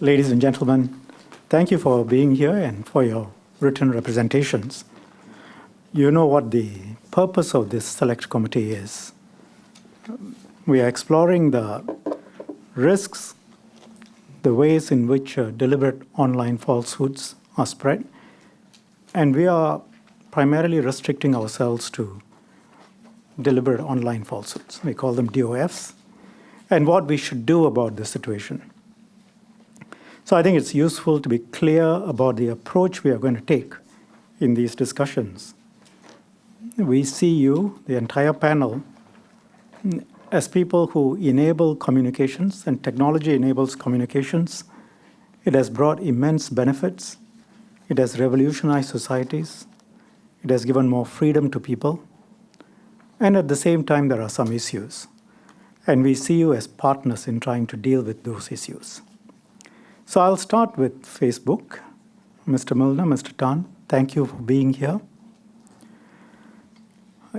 Ladies and gentlemen, thank you for being here and for your written representations. You know what the purpose of this select committee is. We are exploring the risks, the ways in which deliberate online falsehoods are spread, and we are primarily restricting ourselves to deliberate online falsehoods. We call them DOFs, and what we should do about the situation. So I think it's useful to be clear about the approach we are going to take in these discussions. We see you, the entire panel, as people who enable communications, and technology enables communications. It has brought immense benefits. It has revolutionized societies. It has given more freedom to people. And at the same time, there are some issues. And we see you as partners in trying to deal with those issues. So I'll start with Facebook. Mr. Milner, Mr. Tan, thank you for being here.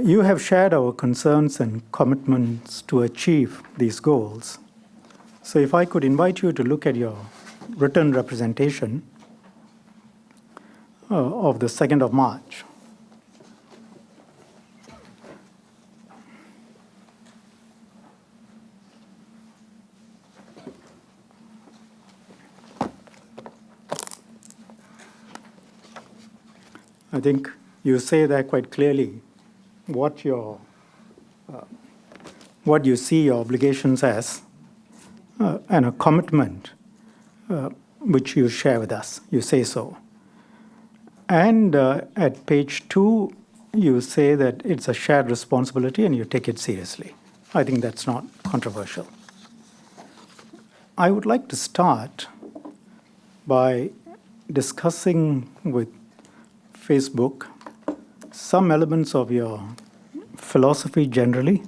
You have shared our concerns and commitments to achieve these goals. So if I could invite you to look at your written representation of the 2nd of March. I think you say there quite clearly what you see your obligations as, and a commitment which you share with us. You say so. And at page 2, you say that it's a shared responsibility and you take it seriously. I think that's not controversial. I would like to start by discussing with Facebook some elements of your philosophy generally,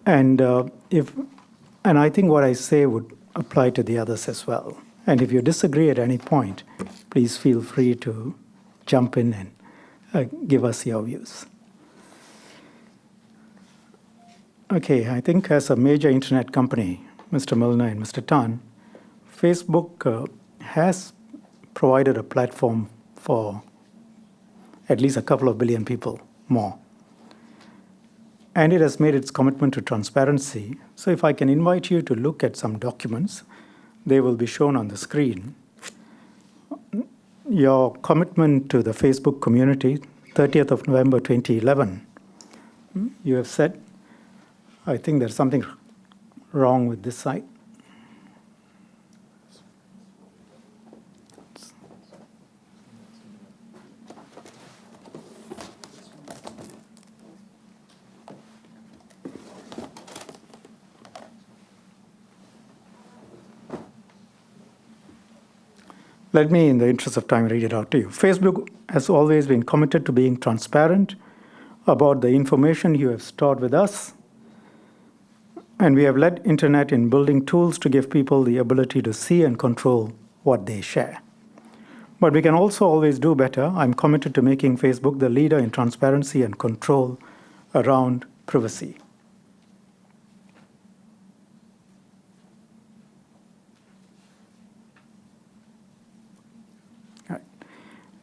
and I think what I say would apply to the others as well. And if you disagree at any point, please feel free to jump in and give us your views. Okay, I think as a major internet company, Mr. Milner and Mr. Tan, Facebook has provided a platform for at least a couple of billion people more. And it has made its commitment to transparency. So if I can invite you to look at some documents, they will be shown on the screen. Your commitment to the Facebook community, 30th of November 2011, you have said, I think there's something wrong with this site. Let me, in the interest of time, read it out to you. Facebook has always been committed to being transparent about the information you have stored with us, and we have led Internet in building tools to give people the ability to see and control what they share. But we can also always do better. I'm committed to making Facebook the leader in transparency and control around privacy.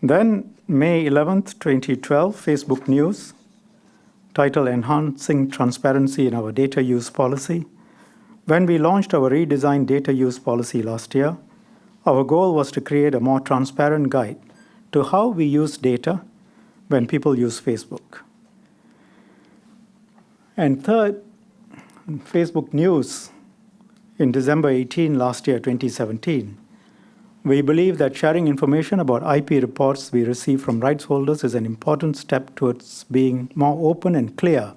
Then, May 11th, 2012, Facebook News, title Enhancing Transparency in Our Data Use Policy. When we launched our redesigned data use policy last year, our goal was to create a more transparent guide to how we use data when people use Facebook. And third, Facebook News, in December 18 last year, 2017, we believe that sharing information about IP reports we receive from rights holders is an important step towards being more open and clear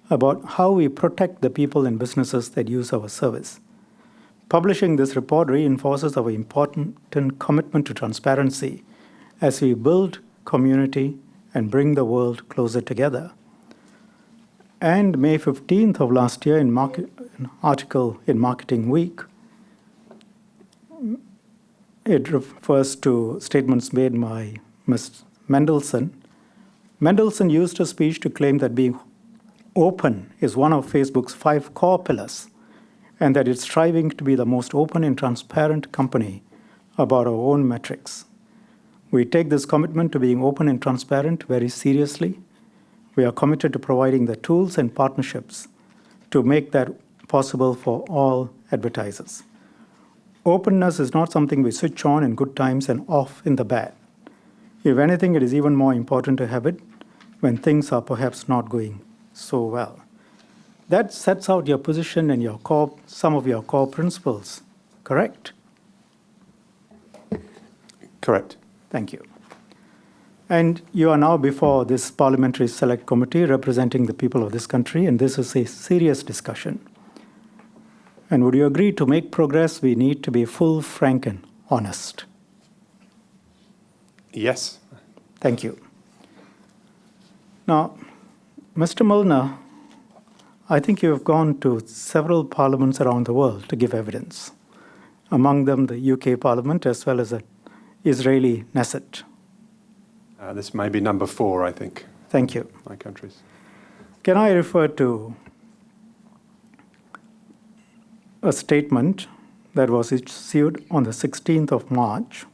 about how we protect the people and businesses that use our service. Publishing this report reinforces our important commitment to transparency as we build community and bring the world closer together. And May 15th of last year, in an article in Marketing Week, it refers to statements made by Ms. Mendelsohn. Mendelsohn used her speech to claim that being open is one of Facebook's 5 core pillars, and that it's striving to be the most open and transparent company about our own metrics. We take this commitment to being open and transparent very seriously. We are committed to providing the tools and partnerships to make that possible for all advertisers. Openness is not something we switch on in good times and off in the bad. If anything, it is even more important to have it when things are perhaps not going so well. That sets out your position and some of your core principles, correct? Correct. Thank you. And you are now before this Parliamentary Select Committee representing the people of this country, and this is a serious discussion. And would you agree to make progress, we need to be full, frank, and honest? Yes. Thank you. Now, Mr. Milner, I think you have gone to several parliaments around the world to give evidence, among them the UK Parliament as well as the Israeli Knesset. This may be number 4, I think. Thank you. My countries. Can I refer to a statement that was issued on the 16th of March?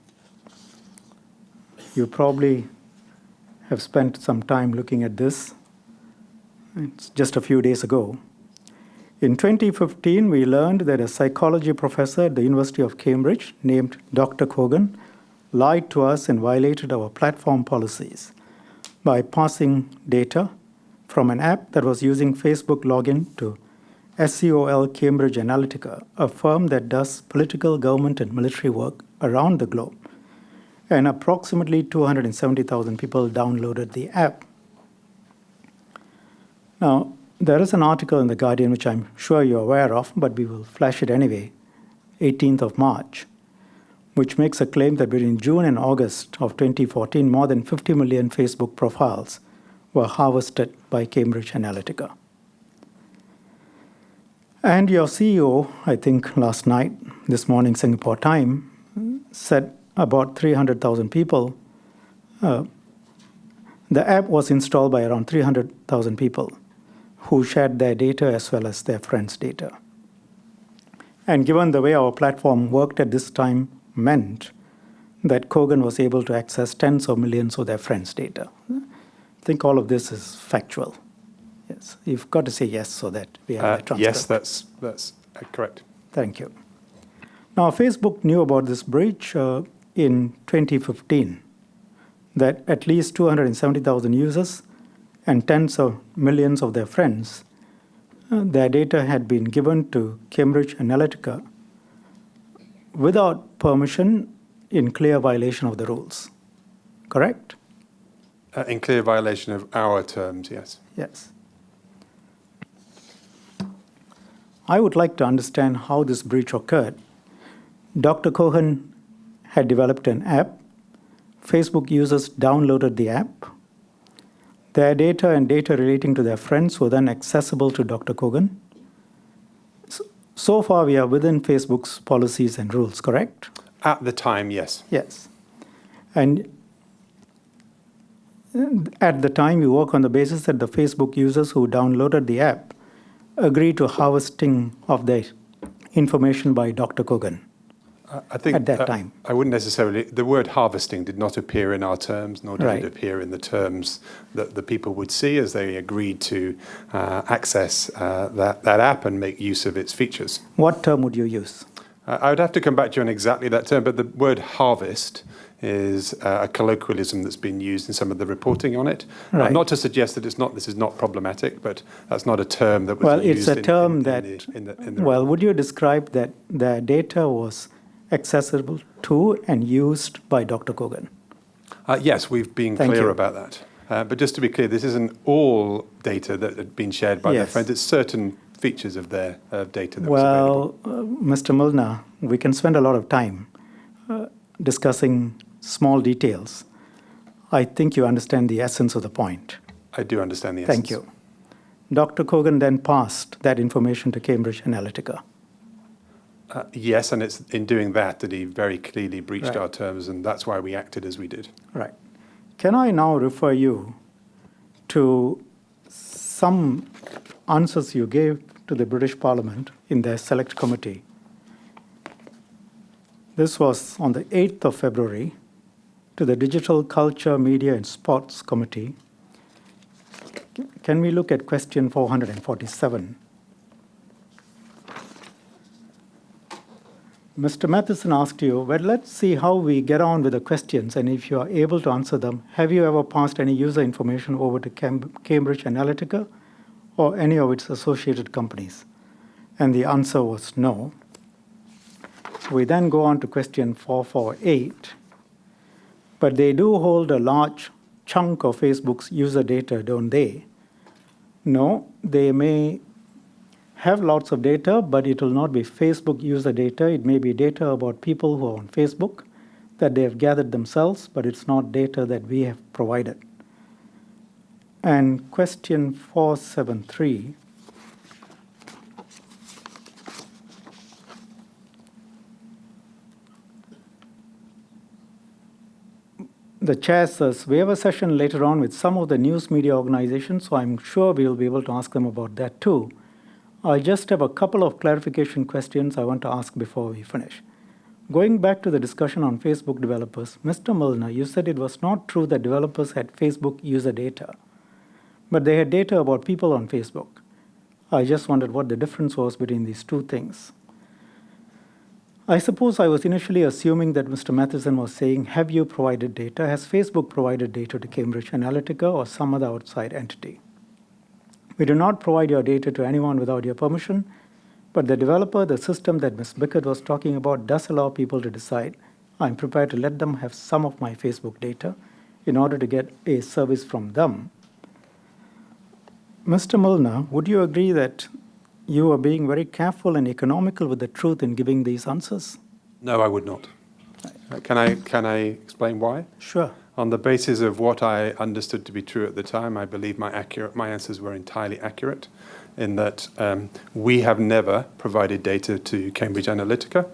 You probably have spent some time looking at this. It's just a few days ago. In 2015, we learned that a psychology professor at the University of Cambridge named Dr. Kogan lied to us and violated our platform policies by passing data from an app that was using Facebook login to SCOL Cambridge Analytica, a firm that does political, government, and military work around the globe. And approximately 270,000 people downloaded the app. Now, there is an article in The Guardian, which I'm sure you're aware of, but we will flash it anyway, 18th of March, which makes a claim that between June and August of 2014, more than 50 million Facebook profiles were harvested by Cambridge Analytica. And your CEO, I think last night, this morning Singapore time, said about 300,000 people. The app was installed by around 300,000 people who shared their data as well as their friends' data. And given the way our platform worked at this time, meant that Kogan was able to access tens of millions of their friends' data. I think all of this is factual. Yes, you've got to say yes so that we have a transcript. Yes, that's correct. Thank you. Now, Facebook knew about this breach in 2015, that at least 270,000 users and tens of millions of their friends, their data had been given to Cambridge Analytica without permission, in clear violation of the rules. Correct? In clear violation of our terms, yes. Yes. I would like to understand how this breach occurred. Dr. Cohen had developed an app. Facebook users downloaded the app. Their data and data relating to their friends were then accessible to Dr. Kogan. So far, we are within Facebook's policies and rules, correct? At the time, yes. Yes. And at the time, we work on the basis that the Facebook users who downloaded the app agreed to harvesting of their information by Dr. Kogan. I think at that time. I wouldn't necessarily, the word harvesting did not appear in our terms, nor did it appear in the terms that the people would see as they agreed to access that app and make use of its features. What term would you use? I would have to come back to you on exactly that term, but the word harvest is a colloquialism that's been used in some of the reporting on it. Right. Not to suggest that this is not problematic, but that's not a term that was well, used. Well, it's a term well, would you describe that the data was accessible to and used by Dr. Kogan? Yes, we've been clear about that. But just to be clear, this isn't all data that had been shared by their friends. It's certain features of their data that was available. Mr. Milner, we can spend a lot of time discussing small details. I think you understand the essence of the point. I do understand the essence. Thank you. Dr. Kogan then passed that information to Cambridge Analytica. Yes, and it's in doing that he very clearly breached our terms, and that's why we acted as we did. Right. Can I now refer you to some answers you gave to the British Parliament in their select committee. This was on the 8th of February to the Digital Culture, Media and Sports Committee. Can we look at question 447? Mr. Matheson asked you, well, let's see how we get on with the questions, and if you are able to answer them, have you ever passed any user information over to Cambridge Analytica or any of its associated companies? And the answer was no. So we then go on to question 448. But they do hold a large chunk of Facebook's user data, don't they? No, they may have lots of data, but it will not be Facebook user data. It may be data about people who are on Facebook that they have gathered themselves, but it's not data that we have provided. And question 473. The chair says, we have a session later on with some of the news media organizations, so I'm sure we'll be able to ask them about that too. I just have a couple of clarification questions I want to ask before we finish. Going back to the discussion on Facebook developers, Mr. Milner, you said it was not true that developers had Facebook user data, but they had data about people on Facebook. I just wondered what the difference was between these two things. I suppose I was initially assuming that Mr. Matheson was saying, have you provided data? Has Facebook provided data to Cambridge Analytica or some other outside entity? We do not provide your data to anyone without your permission, but the developer, the system that Ms. Bickett was talking about, does allow people to decide, I'm prepared to let them have some of my Facebook data in order to get a service from them. Mr. Milner, would you agree that you are being very careful and economical with the truth in giving these answers? No, I would not. Can I explain why? Sure. On the basis of what I understood to be true at the time, I believe my answers were entirely accurate, in that we have never provided data to Cambridge Analytica,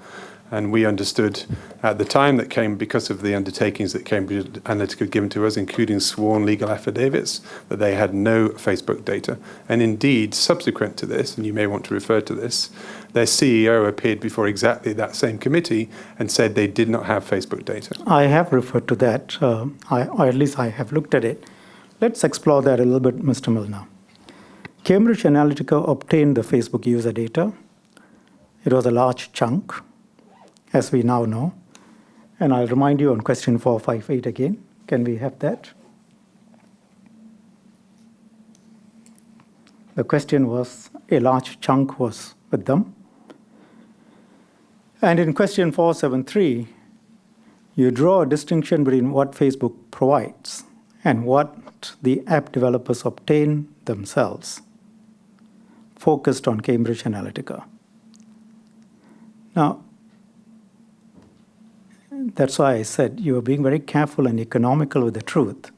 and we understood at the time that because of the undertakings that Cambridge Analytica had given to us, including sworn legal affidavits, that they had no Facebook data. And indeed, subsequent to this, and you may want to refer to this, their CEO appeared before exactly that same committee and said they did not have Facebook data. I have referred to that, or at least I have looked at it. Let's explore that a little bit, Mr. Milner. Cambridge Analytica obtained the Facebook user data. It was a large chunk, as we now know. And I'll remind you on question 458 again. Can we have that? The question was, a large chunk was with them. And in question 473, you draw a distinction between what Facebook provides and what the app developers obtain themselves, focused on Cambridge Analytica. Now, that's why I said you were being very careful and economical with the truth.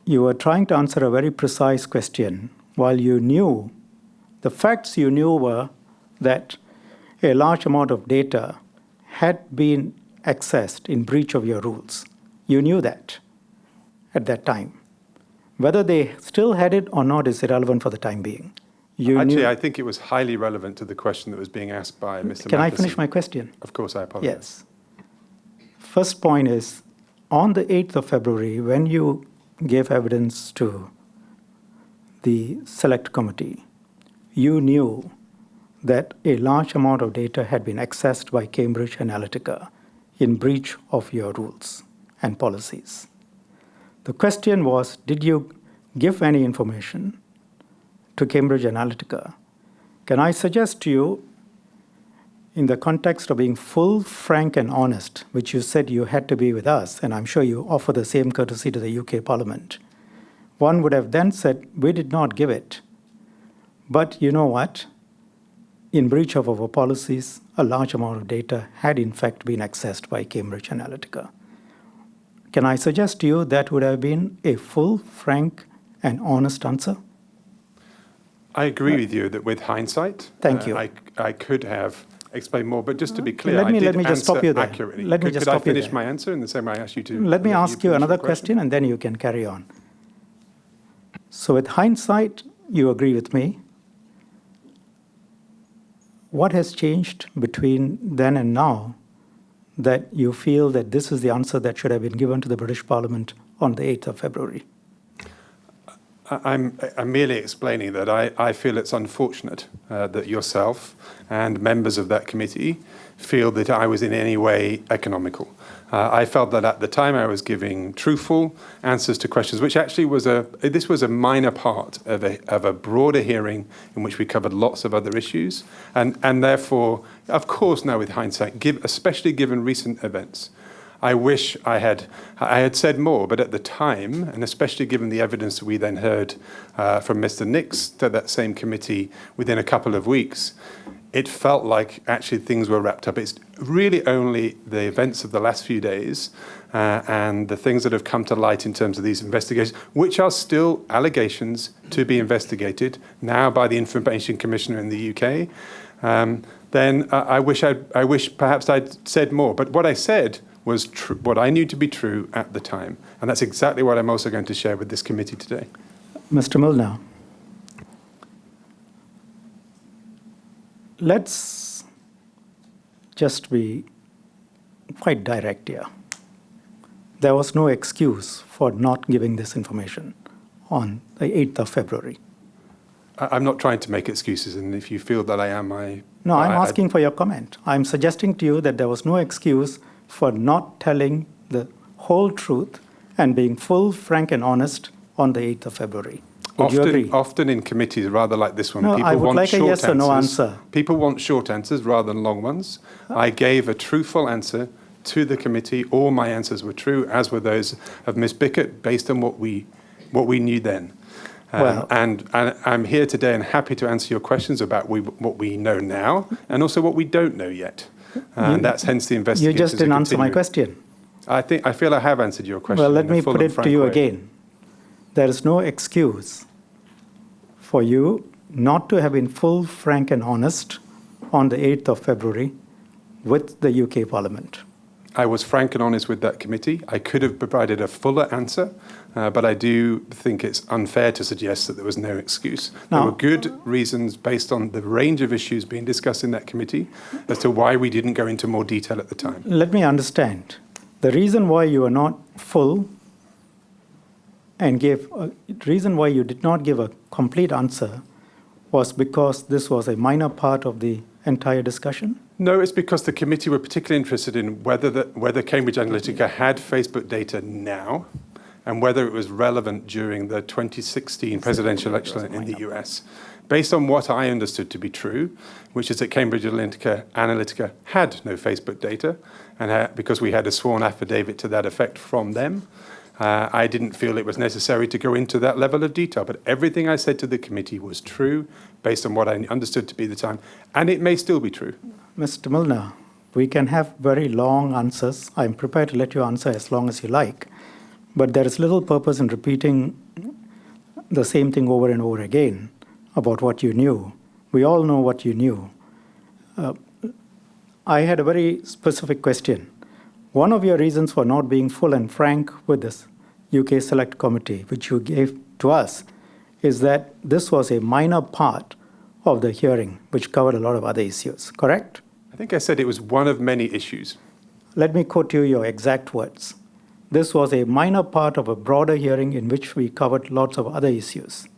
You were trying to answer a very precise question while you knew, the facts you knew were that a large amount of data had been accessed in breach of your rules. You knew that at that time. Whether they still had it or not is irrelevant for the time being. Actually, I think it was highly relevant to the question that was being asked by Mr. Matheson. Can I finish my question? Of course, I apologize. Yes. First point is, on the 8th of February, when you gave evidence to the select committee, you knew that a large amount of data had been accessed by Cambridge Analytica in breach of your rules and policies. The question was, did you give any information to Cambridge Analytica? Can I suggest to you, in the context of being full, frank, and honest, which you said you had to be with us, and I'm sure you offer the same courtesy to the UK Parliament, one would have then said, we did not give it. But you know what? In breach of our policies, a large amount of data had in fact been accessed by Cambridge Analytica. Can I suggest to you that would have been a full, frank, and honest answer? I agree with you that with hindsight, Thank you. I could have explained more, but just to be clear, let me I did just stop you there. accurately. Let me just stop you Could I finish there. my answer in the same way I asked you to? Let me ask you another question, and then you can carry on. So with hindsight, you agree with me. What has changed between then and now that you feel that this is the answer that should have been given to the British Parliament on the 8th of February? I'm merely explaining that I feel it's unfortunate that yourself and members of that committee feel that I was in any way economical. I felt that at the time I was giving truthful answers to questions, which actually this was a minor part of a broader hearing in which we covered lots of other issues. And therefore, of course, now with hindsight, especially given recent events, I wish I had said more, but at the time, and especially given the evidence we then heard from Mr. Nix to that same committee within a couple of weeks, it felt like actually things were wrapped up. It's really only the events of the last few days and the things that have come to light in terms of these investigations, which are still allegations to be investigated now by the Information Commissioner in the UK. Then I wish perhaps I'd said more. But what I said was what I knew to be true at the time. And that's exactly what I'm also going to share with this committee today. Mr. Milner, let's just be quite direct here. There was no excuse for not giving this information on the 8th of February. I'm not trying to make excuses, and if you feel that I am, No, I'm asking for your comment. I'm suggesting to you that there was no excuse for not telling the whole truth and being full, frank, and honest on the 8th of February. Would you agree? Often in committees, rather like this one, No, people I would want like a short yes or no answer. People want short answers rather than long ones. I gave a truthful answer to the committee. All my answers were true, as were those of Ms. Bickett, based on what we knew then. And I'm here today and happy to answer your questions about what we know now and also what we don't know yet. And that's hence the investigation. You just didn't answer my question. I feel I have answered your question. Well, let me put it to you again. There is no excuse for you not to have been full, frank, and honest on the 8th of February with the UK Parliament. I was frank and honest with that committee. I could have provided a fuller answer, but I do think it's unfair to suggest that there was no excuse. There were good reasons based on the range of issues being discussed in that committee as to why we didn't go into more detail at the time. Let me understand. The reason why you are not full and reason why you did not give a complete answer was because this was a minor part of the entire discussion? No, it's because the committee were particularly interested in whether Cambridge Analytica had Facebook data now and whether it was relevant during the 2016 presidential election in the US. Based on what I understood to be true, which is that Cambridge Analytica had no Facebook data, and because we had a sworn affidavit to that effect from them, I didn't feel it was necessary to go into that level of detail. But everything I said to the committee was true based on what I understood to be the time, and it may still be true. Mr. Milner, we can have very long answers. I'm prepared to let you answer as long as you like. But there is little purpose in repeating the same thing over and over again about what you knew. We all know what you knew. I had a very specific question. One of your reasons for not being full and frank with this UK Select Committee, which you gave to us, is that this was a minor part of the hearing, which covered a lot of other issues, correct? I think I said it was one of many issues. Let me quote you your exact words. This was a minor part of a broader hearing in which we covered lots of other issues.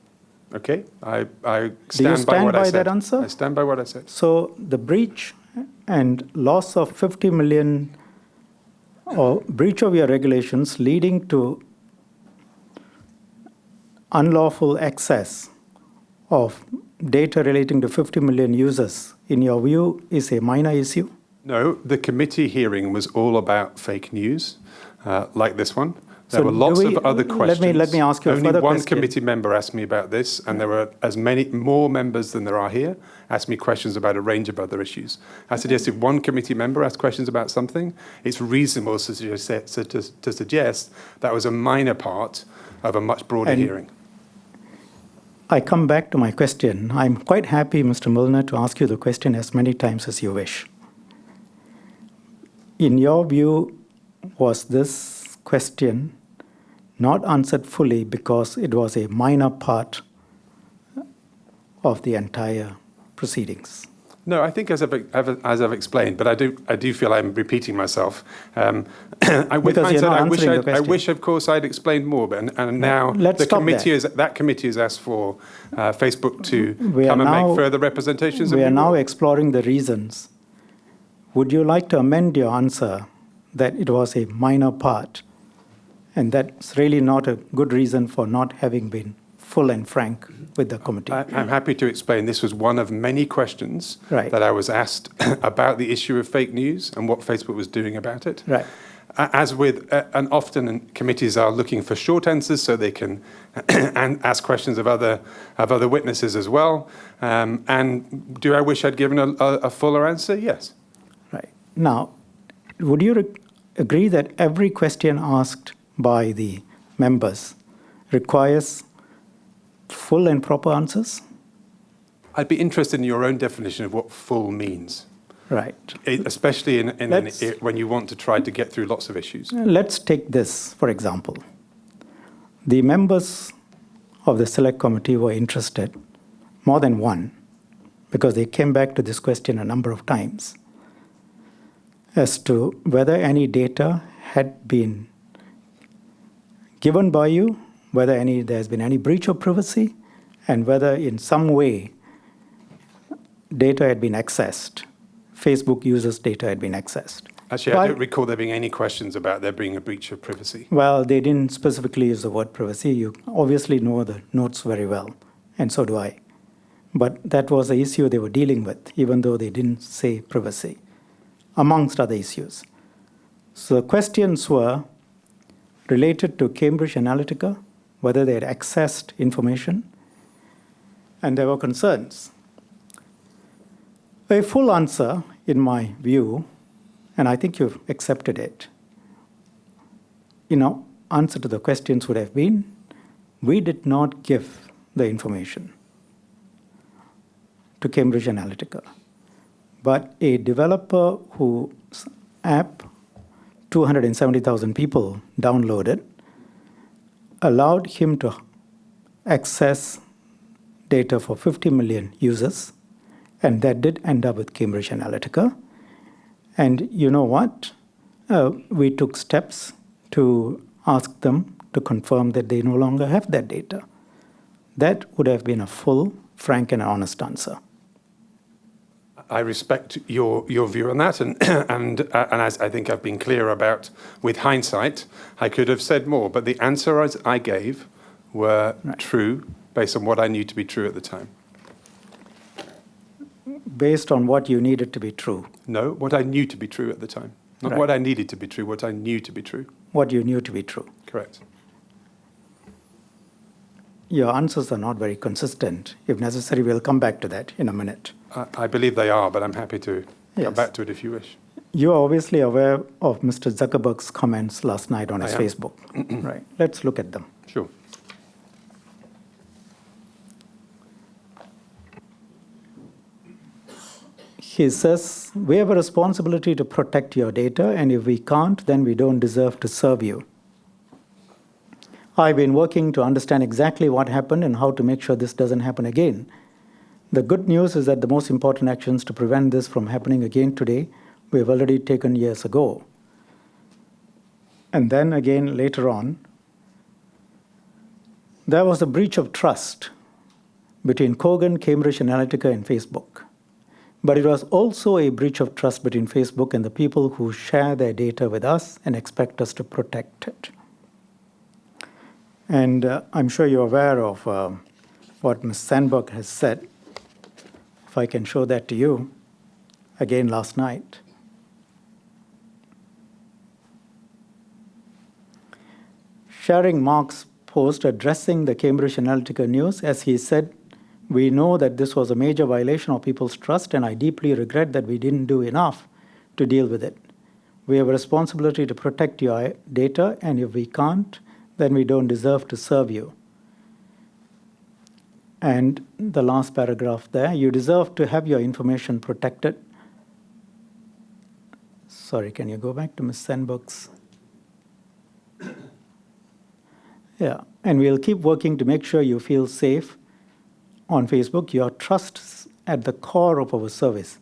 Okay, I Do you stand by what I said. that answer? I stand by what I said. So the breach and loss of 50 million or breach of your regulations leading to unlawful access of data relating to 50 million users, in your view, is a minor issue? No, the committee hearing was all about fake news, like this one. There were lots of other questions. Let me ask you a further question. Only one committee member asked me about this, and there were as many more members than there are here asked me questions about a range of other issues. I suggested one committee member asked questions about something. It's reasonable to suggest that was a minor part of a much broader hearing. I come back to my question. I'm quite happy, Mr. Milner, to ask you the question as many times as you wish. In your view, was this question not answered fully because it was a minor part of the entire proceedings? No, I think as I've explained, but I do feel I'm repeating myself. With Because you're hindsight, not I wish answering the question. I wish, of course, I'd explained more. But and now Let's the stop committee there. that committee has asked for Facebook to We are come and now- make further representations. We and are now will. exploring the reasons. Would you like to amend your answer that it was a minor part, and that's really not a good reason for not having been full and frank with the committee? I'm happy to explain. This was one of many questions Right. that I was asked about the issue of fake news and what Facebook was doing about it. Right. As with, and often committees are looking for short answers so they can and ask questions of other witnesses as well. And do I wish I'd given a fuller answer? Yes. Right. Now, would you agree that every question asked by the members requires full and proper answers? I'd be interested in your own definition of what full means, Right. especially Let's- when you want to try to get through lots of issues. Let's take this, for example. The members of the select committee were interested, more than one, because they came back to this question a number of times, as to whether any data had been given by you, whether there's been any breach of privacy, and whether in some way data had been accessed, Facebook users' data had been accessed. Actually, I don't recall there being any questions about there being a breach of privacy. Well, they didn't specifically use the word privacy. You obviously know the notes very well, and so do I. But that was the issue they were dealing with, even though they didn't say privacy, amongst other issues. So the questions were related to Cambridge Analytica, whether they had accessed information, and there were concerns. A full answer, in my view, and I think you've accepted it, answer to the questions would have been, we did not give the information to Cambridge Analytica, but a developer whose app 270,000 people downloaded allowed him to access data for 50 million users, and that did end up with Cambridge Analytica. And you know what? We took steps to ask them to confirm that they no longer have that data. That would have been a full, frank, and honest answer. I respect your view on that, and as I think I've been clear about, with hindsight, I could have said more, but the answers I gave were true based on what I knew to be true at the time. Based on what you needed to be true. No, what I knew to be true at the time. Not what I needed to be true, what I knew to be true. What you knew to be true. Correct. Your answers are not very consistent. If necessary, we'll come back to that in a minute. I believe they are, but I'm happy to come Yes. back to it if you wish. You are obviously aware of Mr. Zuckerberg's comments last night on his I am. Facebook. Right. Let's look at them. Sure. He says, we have a responsibility to protect your data, and if we can't, then we don't deserve to serve you. I've been working to understand exactly what happened and how to make sure this doesn't happen again. The good news is that the most important actions to prevent this from happening again today, we have already taken years ago. And then again, later on, there was a breach of trust between Kogan, Cambridge Analytica, and Facebook. But it was also a breach of trust between Facebook and the people who share their data with us and expect us to protect it. And I'm sure you're aware of what Ms. Sandberg has said. If I can show that to you, again last night. Sharing Mark's post addressing the Cambridge Analytica news, as he said, we know that this was a major violation of people's trust, and I deeply regret that we didn't do enough to deal with it. We have a responsibility to protect your data, and if we can't, then we don't deserve to serve you. And the last paragraph there, you deserve to have your information protected. Sorry, can you go back to Ms. Sandberg's? And we'll keep working to make sure you feel safe on Facebook. Your trust at the core of our service.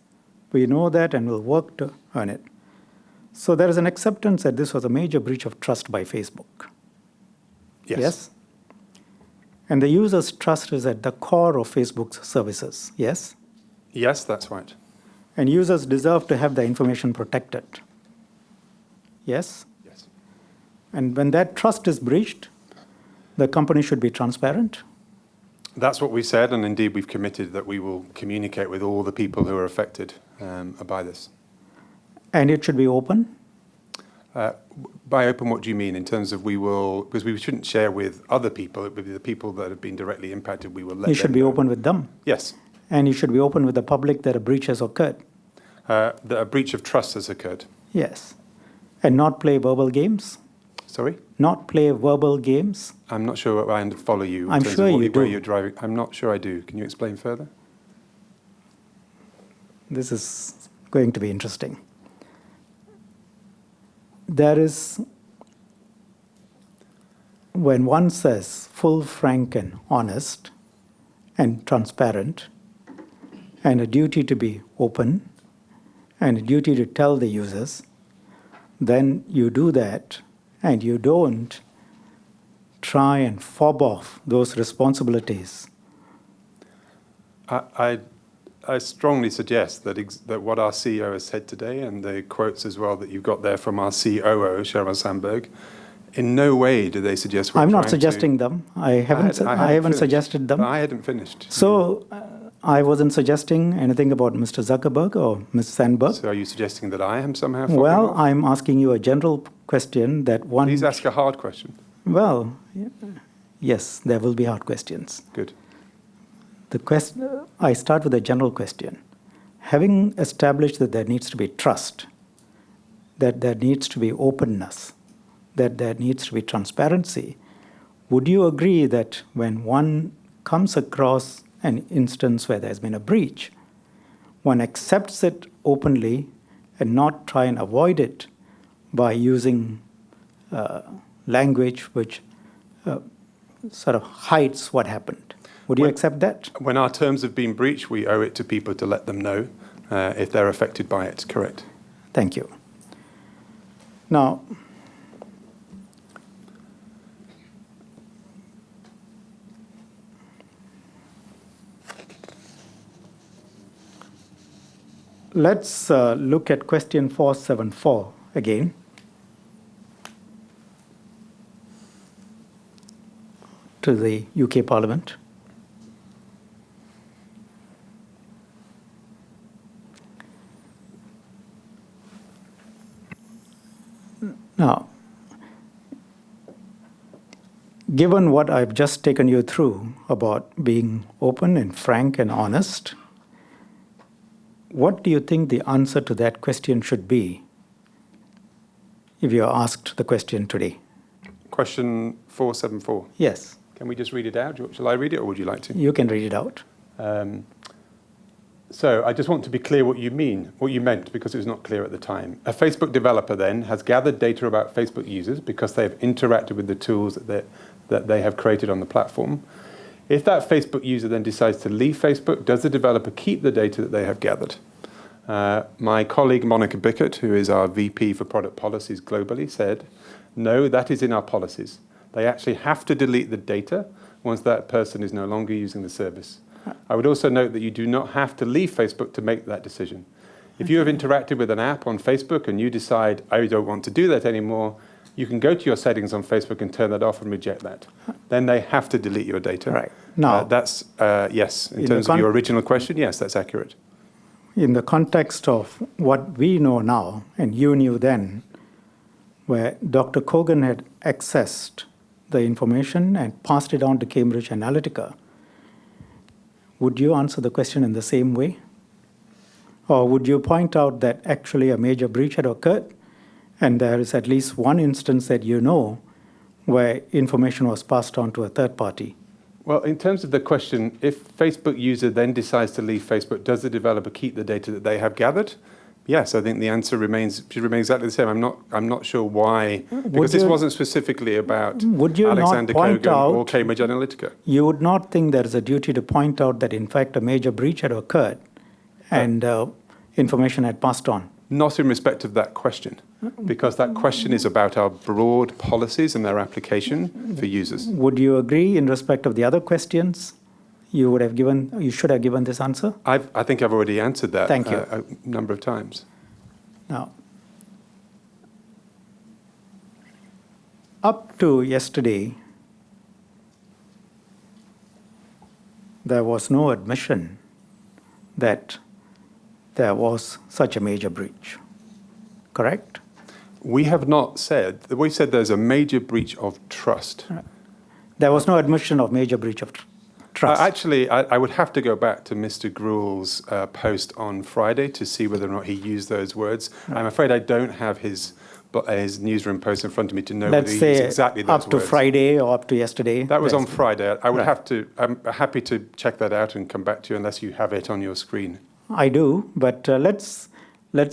We know that and will work to earn it. So there is an acceptance that this was a major breach of trust by Facebook. Yes? And the user's trust is at the core of Facebook's services. Yes? Yes, that's right. And users deserve to have their information protected. Yes? Yes. And when that trust is breached, the company should be transparent. That's what we said, and indeed we've committed that we will communicate with all the people who are affected by this. And it should be open. By open, what do you mean? In terms of we will, because we shouldn't share with other people, it would be the people that have been directly impacted, we will let them You should be know. open with them. Yes. And you should be open with the public that a breach has occurred. That a breach of trust has occurred. Yes. And not play verbal games. Sorry? Not play verbal games. I'm not sure I follow you in I'm terms sure of you where do. you're driving. I'm not sure I do. Can you explain further? This is going to be interesting. There is, when one says full, frank, and honest, and transparent, and a duty to be open, and a duty to tell the users, then you do that, and you don't try and fob off those responsibilities. I strongly suggest that that what our CEO has said today, and the quotes as well that you've got there from our COO, Sheryl Sandberg, in no way do they suggest we're I'm not trying suggesting them. I haven't finished. suggested them. I hadn't finished. So I wasn't suggesting anything about Mr. Zuckerberg or Ms. Sandberg. So are you suggesting that I am somehow fobbing Well, off? I'm asking you a general question that one... Please ask a hard question. Well, yes, there will be hard questions. Good. I start with a general question. Having established that there needs to be trust, that there needs to be openness, that there needs to be transparency, would you agree that when one comes across an instance where there's been a breach, one accepts it openly and not try and avoid it by using language which sort of hides what happened? Would you accept that? When our terms have been breached, we owe it to people to let them know if they're affected by it, correct? Thank you. Now, let's look at question 474 again. To the UK Parliament. Now, given what I've just taken you through about being open and frank and honest, what do you think the answer to that question should be if you are asked the question today? Question 474. Yes. Can we just read it out? Shall I read it, or would you like to? You can read it out. So I just want to be clear what you meant, because it was not clear at the time. A Facebook developer then has gathered data about Facebook users because they have interacted with the tools that they have created on the platform. If that Facebook user then decides to leave Facebook, does the developer keep the data that they have gathered? My colleague Monica Bickett, who is our VP for product policies globally, said, no, that is in our policies. They actually have to delete the data once that person is no longer using the service. I would also note that you do not have to leave Facebook to make that decision. If you have interacted with an app on Facebook and you decide, I don't want to do that anymore, you can go to your settings on Facebook and turn that off and reject that. Then they have to delete your data. Right. Now, that's, yes, in terms of your original question, yes, that's accurate. In the context of what we know now, and you knew then, where Dr. Kogan had accessed the information and passed it on to Cambridge Analytica, would you answer the question in the same way? Or would you point out that actually a major breach had occurred and there is at least one instance that you know where information was passed on to a third party? Well, in terms of the question, if Facebook user then decides to leave Facebook, does the developer keep the data that they have gathered? Yes, I think the answer should remain exactly the same. I'm not sure why, because this wasn't specifically about would you Alexander not point Kogan or out, Cambridge Analytica. you would not think there is a duty to point out that in fact a major breach had occurred and information had passed on? Not in respect of that question, because that question is about our broad policies and their application for users. Would you agree in respect of the other questions? You should have given this answer? I think I've already answered that Thank you. A number of times. Now, up to yesterday, there was no admission that there was such a major breach, correct? We have not said, we've said there's a major breach of trust. There was no admission of major breach of trust. Actually, I would have to go back to Mr. Gruel's post on Friday to see whether or not he used those words. I'm afraid I don't have his newsroom post in front of me to know whether Let's he say used exactly those up to words. Friday or up to yesterday. That was on Friday. I would Right. have to. I'm happy to check that out and come back to you unless you have it on your screen. I do, but let's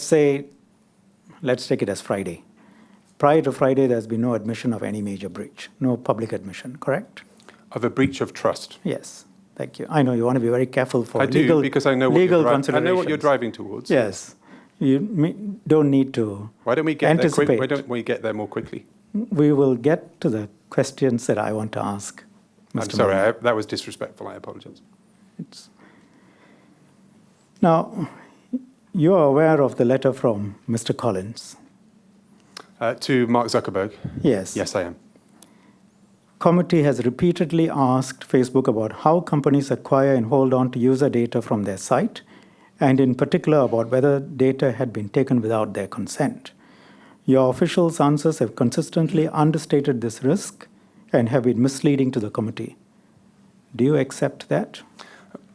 take it as Friday. Prior to Friday, there's been no admission of any major breach, no public admission, correct? Of a breach of trust. Yes, thank you. I know you want to be very careful for I do, because I know what legal I know what considerations. you're driving towards. Yes, you don't need to Why don't we get there anticipate. Why don't we get there more quickly? We will get to the questions that I want to ask, Mr. I'm sorry, Mullen. that was disrespectful. I apologize. Now, you are aware of the letter from Mr. Collins. To Mark Zuckerberg. Yes. Yes, I am. Committee has repeatedly asked Facebook about how companies acquire and hold on to user data from their site, and in particular about whether data had been taken without their consent. Your officials' answers have consistently understated this risk and have been misleading to the committee. Do you accept that?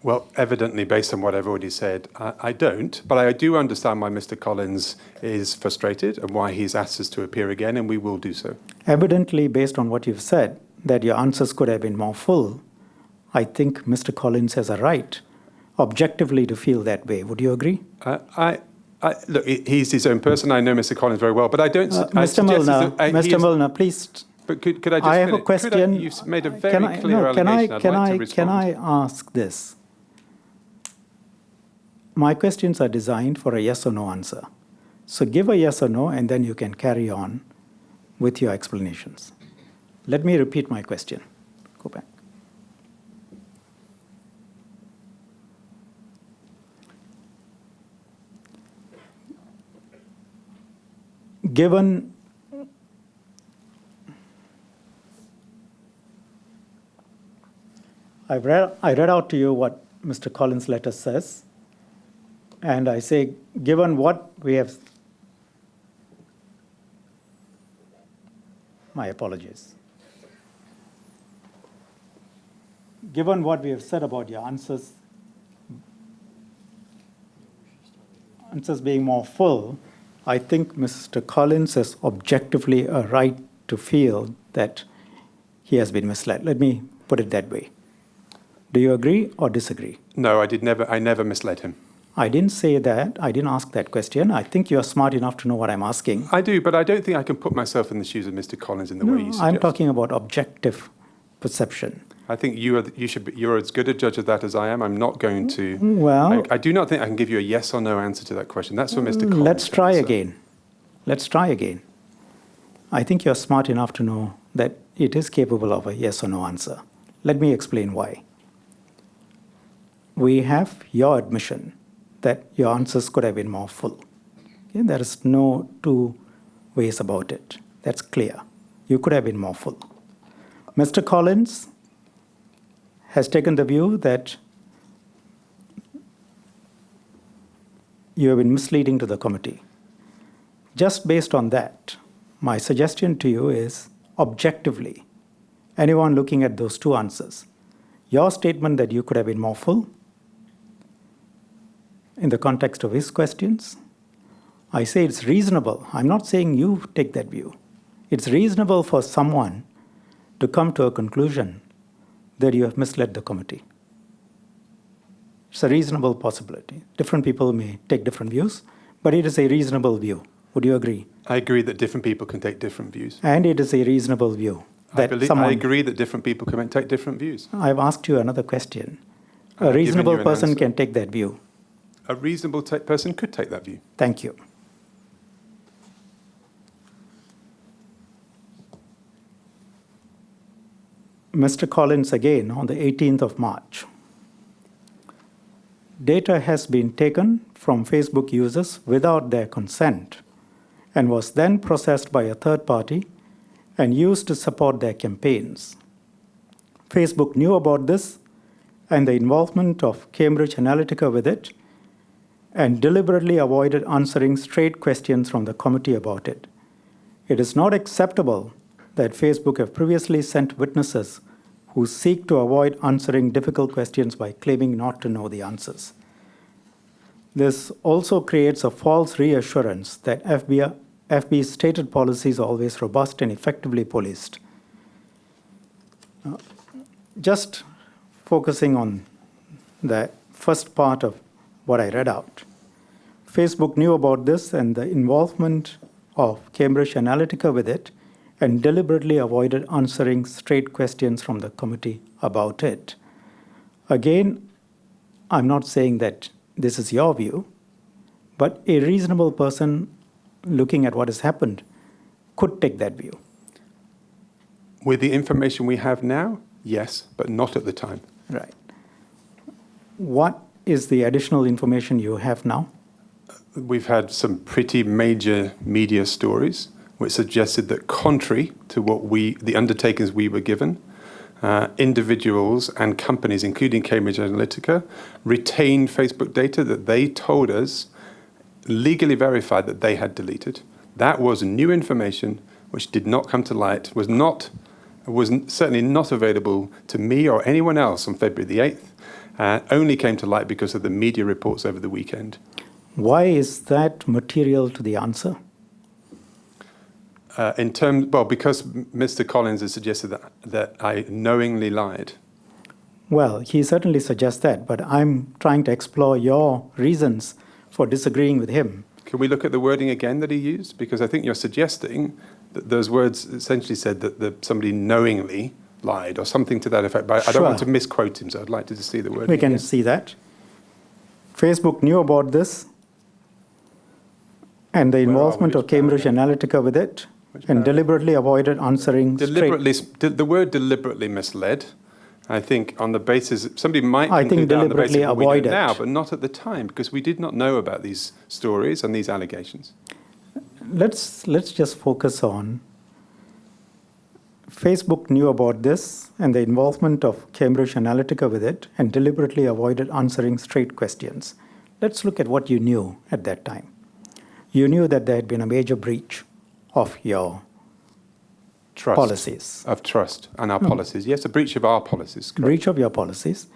Well, evidently, based on what I've already said, I don't. But I do understand why Mr. Collins is frustrated and why he's asked us to appear again, and we will do so. Evidently, based on what you've said, that your answers could have been more full, I think Mr. Collins has a right, objectively, to feel that way. Would you agree? Look, he's his own person. I know Mr. Collins very well, but I don't. Mr. Milner, please. But could I just? I have a finish? question. You've made a very clear allegation. I'd like to respond. Can I ask this? My questions are designed for a yes or no answer. So give a yes or no, and then you can carry on with your explanations. Let me repeat my question. Go back. Given I read out to you what Mr. Collins' letter says, and I say, given what we have, my apologies. Given what we have said about your answers being more full, I think Mr. Collins has objectively a right to feel that he has been misled. Let me put it that way. Do you agree or disagree? No, I never misled him. I didn't say that. I didn't ask that question. I think you are smart enough to know what I'm asking. I do, but I don't think I can put myself in the shoes of Mr. Collins in the way you suggest. I'm talking about objective perception. I think you're as good a judge of that as I am. I'm not going to. Well, I do not think I can give you a yes or no answer to that question. That's for Mr. Collins. Let's try answer. again. Let's try again. I think you're smart enough to know that it is capable of a yes or no answer. Let me explain why. We have your admission that your answers could have been more full. Okay? There is no two ways about it. That's clear. You could have been more full. Mr. Collins has taken the view that you have been misleading to the committee. Just based on that, my suggestion to you is, objectively, anyone looking at those two answers, your statement that you could have been more full, in the context of his questions, I say it's reasonable. I'm not saying you take that view. It's reasonable for someone to come to a conclusion that you have misled the committee. It's a reasonable possibility. Different people may take different views, But it is a reasonable view. Would you agree? I agree that different people can take different views. And it is a reasonable view. I agree that different people can take different views. I've asked you another question. A reasonable person can take that view. A reasonable person could take that view. Thank you. Mr. Collins again on the 18th of March. Data has been taken from Facebook users without their consent and was then processed by a third party and used to support their campaigns. Facebook knew about this and the involvement of Cambridge Analytica with it and deliberately avoided answering straight questions from the committee about it. It is not acceptable that Facebook have previously sent witnesses who seek to avoid answering difficult questions by claiming not to know the answers. This also creates a false reassurance that FB's stated policies are always robust and effectively policed. Just focusing on the first part of what I read out. Facebook knew about this and the involvement of Cambridge Analytica with it and deliberately avoided answering straight questions from the committee about it. Again, I'm not saying that this is your view, but a reasonable person looking at what has happened could take that view. With the information we have now, yes, but not at the time. Right. What is the additional information you have now? We've had some pretty major media stories which suggested that contrary to what the undertakings we were given, individuals and companies, including Cambridge Analytica, retained Facebook data that they told us, legally verified that they had deleted. That was new information which did not come to light, was certainly not available to me or anyone else on February the 8th, only came to light because of the media reports over the weekend. Why is that material to the answer? Because Mr. Collins has suggested that I knowingly lied. Well, he certainly suggests that, but I'm trying to explore your reasons for disagreeing with him. Can we look at the wording again that he used? Because I think you're suggesting that those words essentially said that somebody knowingly lied or something to that effect. But I don't want to misquote him, so I'd like to see the wording. We can see that. Facebook knew about this and the involvement of Cambridge Analytica with it and deliberately avoided answering the word deliberately misled. I think on the basis, somebody might conclude that on the basis of what we know now, but not at the time, because we did not know about these stories and these allegations. Let's just focus on Facebook knew about this and the involvement of Cambridge Analytica with it and deliberately avoided answering straight questions. Let's look at what you knew at that time. You knew that there had been a major breach of your policies. Of trust and our policies. Yes, a breach of our policies. Correct. Breach of your policies.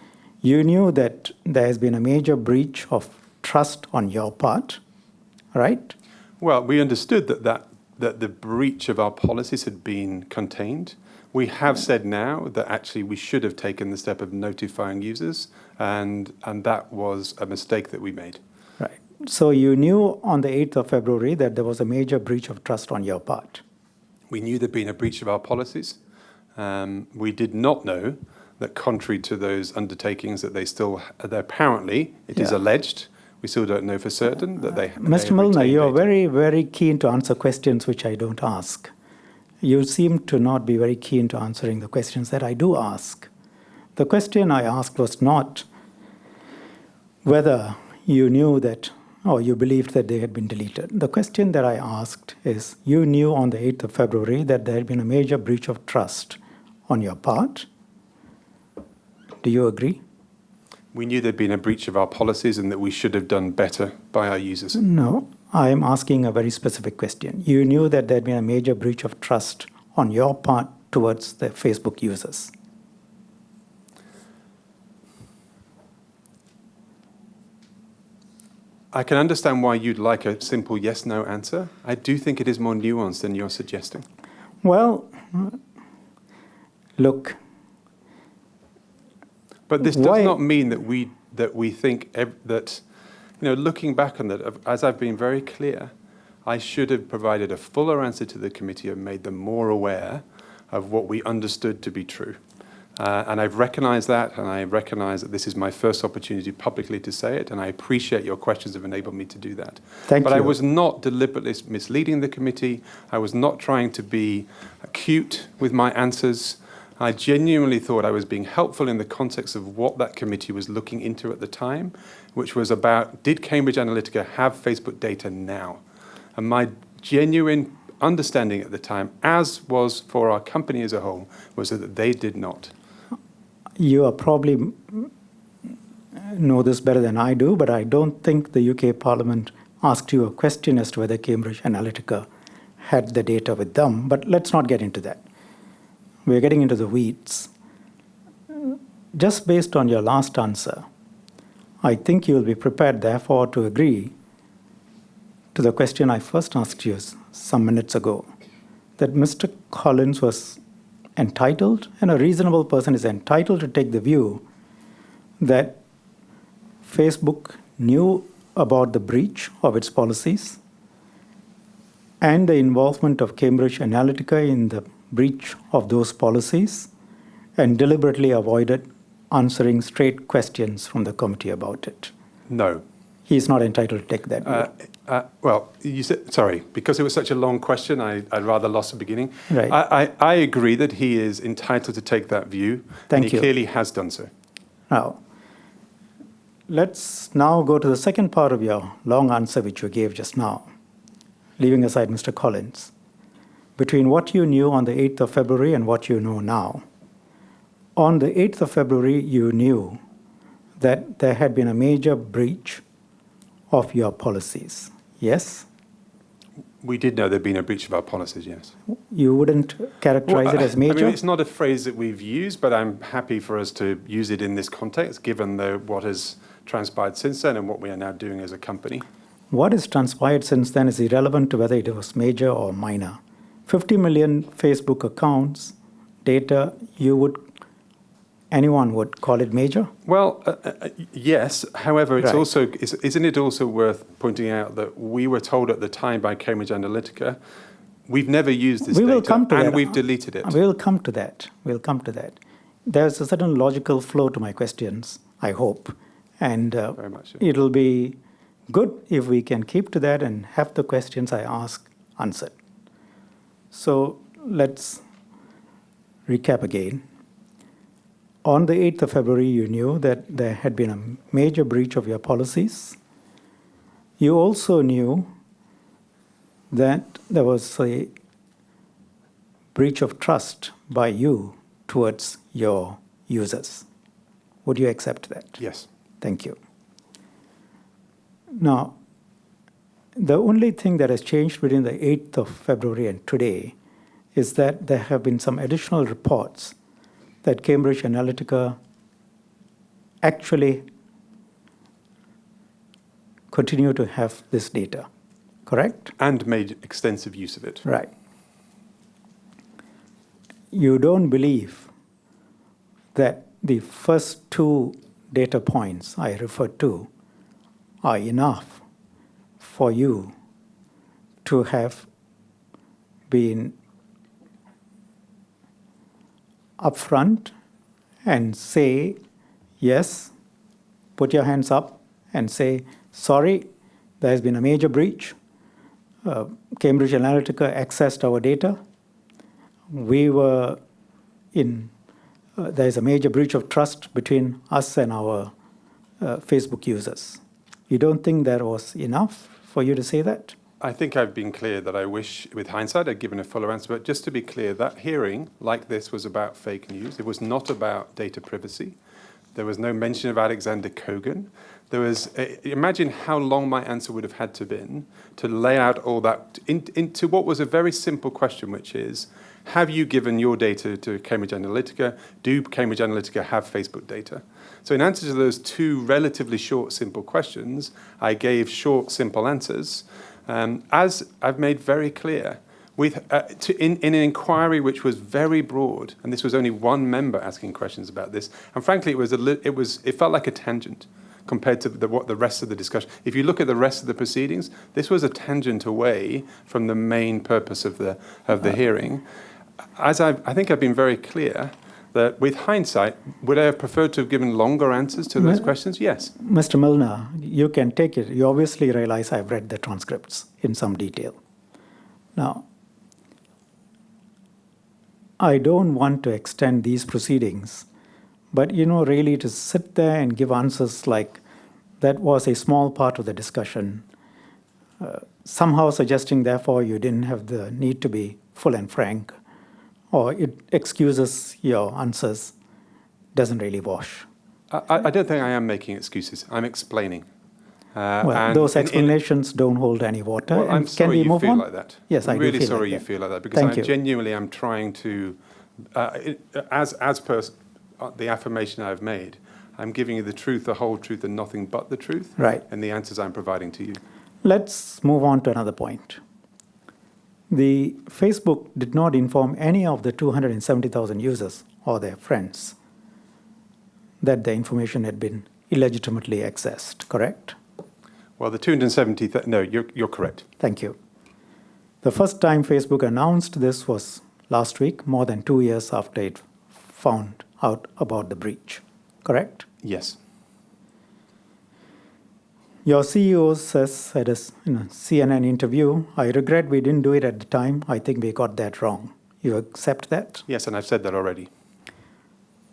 You knew that there has been a major breach of trust on your part, right? Well, we understood that the breach of our policies had been contained. We have said now that actually we should have taken the step of notifying users, and that was a mistake that we made. Right. So you knew on the 8th of February that there was a major breach of trust on your part. We knew there'd been a breach of our policies. We did not know that contrary to those undertakings that apparently, it is alleged, we still don't know for certain that they Mr. Milner, you are very, very keen to answer questions which I don't ask. You seem to not be very keen to answering the questions that I do ask. The question I asked was not whether you knew that or you believed that they had been deleted. The question that I asked is, you knew on the 8th of February that there had been a major breach of trust on your part. Do you agree? We knew there'd been a breach of our policies and that we should have done better by our users. No, I am asking a very specific question. You knew that there had been a major breach of trust on your part towards the Facebook users. I can understand why you'd like a simple yes-no answer. I do think it is more nuanced than you're suggesting. Well, look. But this does not mean that we think that looking back on that, as I've been very clear, I should have provided a fuller answer to the committee and made them more aware of what we understood to be true. And I've recognized that, and I recognize that this is my first opportunity publicly to say it, and I appreciate your questions have enabled me to do that. Thank you. But I was not deliberately misleading the committee. I was not trying to be cute with my answers. I genuinely thought I was being helpful in the context of what that committee was looking into at the time, which was about, did Cambridge Analytica have Facebook data now? And my genuine understanding at the time, as was for our company as a whole, was that they did not. You are probably know this better than I do, but I don't think the UK Parliament asked you a question as to whether Cambridge Analytica had the data with them, but let's not get into that. We're getting into the weeds. Just based on your last answer, I think you'll be prepared, therefore, to agree to the question I first asked you some minutes ago, that Mr. Collins was entitled, and a reasonable person is entitled to take the view that Facebook knew about the breach of its policies and the involvement of Cambridge Analytica in the breach of those policies and deliberately avoided answering straight questions from the committee about it. No. He's not entitled to take that view. Well, you said, sorry, because it was such a long question, I'd rather lost the beginning. Right. I agree that he is entitled to take that view, and he clearly has done so. Now, let's now go to the second part of your long answer which you gave just now, leaving aside Mr. Collins. Between what you knew on the 8th of February and what you know now. On the 8th of February, you knew that there had been a major breach of your policies, yes? We did know there'd been a breach of our policies, yes. You wouldn't characterize it as major? I mean, it's not a phrase that we've used, but I'm happy for us to use it in this context, given what has transpired since then and what we are now doing as a company. What has transpired since then is irrelevant to whether it was major or minor. 50 million Facebook accounts, data, anyone would call it major? Well, yes. However, it's Right. also isn't it also worth pointing out that we were told at the time by Cambridge Analytica, we've never used this We data, will come to and that. we've deleted it. We'll come to that. We'll come to that. There's a certain logical flow to my questions, I hope. And Very much so. it'll be good if we can keep to that and have the questions I ask answered. So let's recap again. On the 8th of February, you knew that there had been a major breach of your policies. You also knew that there was a breach of trust by you towards your users. Would you accept that? Yes. Thank you. Now, the only thing that has changed between the 8th of February and today is that there have been some additional reports that Cambridge Analytica actually continue to have this data, correct? And made extensive use of it. Right. You don't believe that the first two data points I referred to are enough for you to have been upfront and say, yes, put your hands up and say, sorry, there has been a major breach. Cambridge Analytica accessed our data. We were there's a major breach of trust between us and our Facebook users. You don't think that was enough for you to say that? I think I've been clear that I wish, with hindsight, I'd given a fuller answer. But just to be clear, that hearing, like this, was about fake news. It was not about data privacy. There was no mention of Alexander Kogan. There was, imagine how long my answer would have had to been to lay out all that into what was a very simple question, which is, have you given your data to Cambridge Analytica? Do Cambridge Analytica have Facebook data? So in answer to those two relatively short, simple questions, I gave short, simple answers. As I've made very clear, in an inquiry which was very broad, and this was only one member asking questions about this, and frankly, it felt like a tangent. compared to what the rest of the discussion. If you look at the rest of the proceedings, this was a tangent away from the main purpose of the hearing. As I think I've been very clear that with hindsight, would I have preferred to have given longer answers to those questions? Yes. Mr. Milner, you can take it. You obviously realize I've read the transcripts in some detail. Now, I don't want to extend these proceedings, but really to sit there and give answers like that was a small part of the discussion, somehow suggesting therefore you didn't have the need to be full and frank, or it excuses your answers, doesn't really wash. I don't think I am making excuses. I'm explaining. Well, those explanations don't hold any water. Well, I'm sorry you feel like that. Yes, I'm I do really feel sorry like you that. feel like that, because Thank you. genuinely am trying to, as per the affirmation I've made, I'm giving you the truth, the whole truth, and nothing but the truth. Right. And the answers I'm providing to you. Let's move on to another point. The Facebook did not inform any of the 270,000 users or their friends that the information had been illegitimately accessed, correct? Well, the 270, no, you're correct. Thank you. The first time Facebook announced this was last week, more than 2 years after it found out about the breach, correct? Yes. Your CEO says at a CNN interview, I regret we didn't do it at the time. I think we got that wrong. You accept that? Yes, and I've said that already.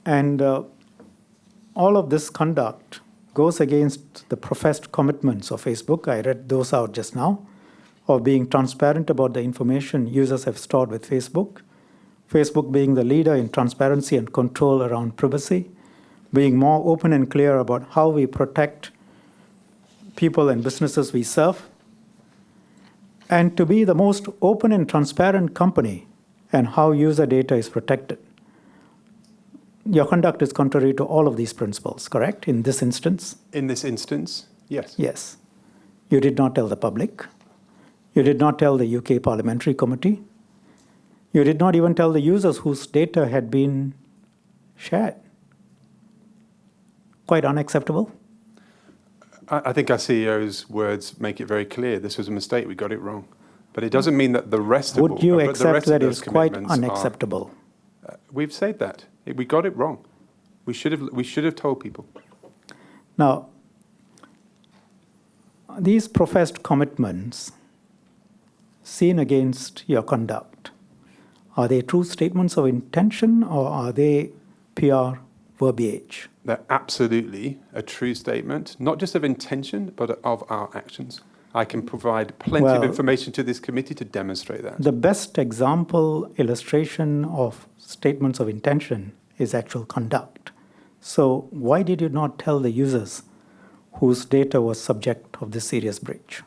And all of this conduct goes against the professed commitments of Facebook. I read those out just now, of being transparent about the information users have stored with Facebook, Facebook being the leader in transparency and control around privacy, being more open and clear about how we protect people and businesses we serve, and to be the most open and transparent company and how user data is protected. Your conduct is contrary to all of these principles, correct, in this instance? In this instance, yes. Yes. You did not tell the public. You did not tell the UK Parliamentary Committee. You did not even tell the users whose data had been shared. Quite unacceptable. I think our CEO's words make it very clear this was a mistake, we got it wrong. But it doesn't mean that the rest of Would you but the accept rest of that those it's quite commitments unacceptable? We've said that. We got it wrong. We should have told people. Now, these professed commitments seen against your conduct, are they true statements of intention or are they PR verbiage? They're absolutely a true statement, not just of intention, but of our actions. I can provide plenty of information to this committee to demonstrate that. The best example, illustration of statements of intention is actual conduct. So why did you not tell the users whose data was subject of this serious breach?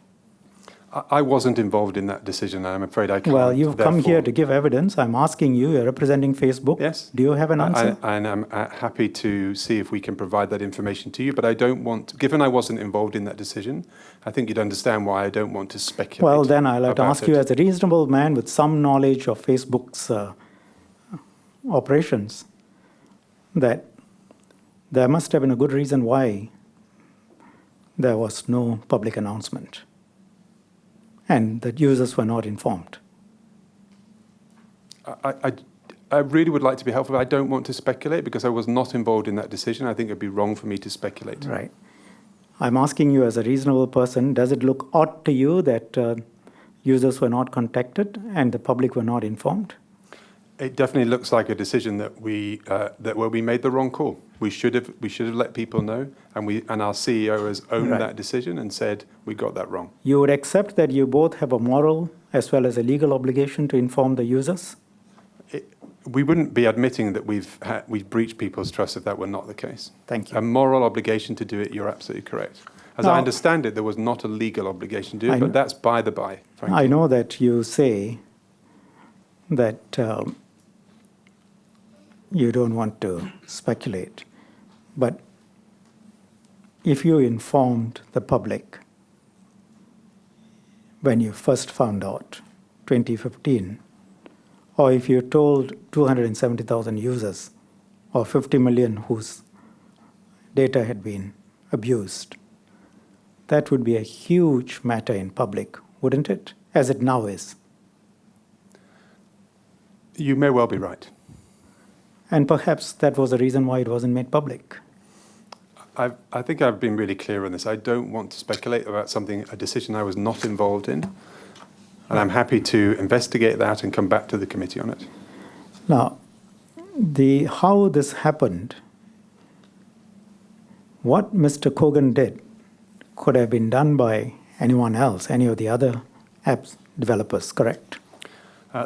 I wasn't involved in that decision, and I'm afraid I can't. Well, you've come here to give evidence. I'm asking you, you're representing Facebook. Yes. Do you have an answer? And I'm happy to see if we can provide that information to you, but I don't want, given I wasn't involved in that decision, I think you'd understand why I don't want to speculate. Well, then I'll have to about ask you, as a reasonable man with some knowledge of Facebook's operations, that there must have been a good reason why there was no public announcement and that users were not informed. I really would like to be helpful, but I don't want to speculate because I was not involved in that decision. I think it'd be wrong for me to speculate. Right. I'm asking you as a reasonable person, does it look odd to you that users were not contacted and the public were not informed? It definitely looks like a decision that where we made the wrong call. We should have let people know, and our CEO has owned that decision and said we got that wrong. You would accept that you both have a moral as well as a legal obligation to inform the users? We wouldn't be admitting that we've breached people's trust if that were not the case. Thank you. A moral obligation to do it, you're absolutely correct. As I understand it, there was not a legal obligation to do it, but that's by the by. Frankly. I know that you say that you don't want to speculate, but if you informed the public when you first found out, 2015, or if you told 270,000 users or 50 million whose data had been abused, that would be a huge matter in public, wouldn't it? As it now is. You may well be right. And perhaps that was the reason why it wasn't made public. I think I've been really clear on this. I don't want to speculate about a decision I was not involved in. And I'm happy to investigate that and come back to the committee on it. Now, how this happened, what Mr. Kogan did could have been done by anyone else, any of the other apps developers, correct?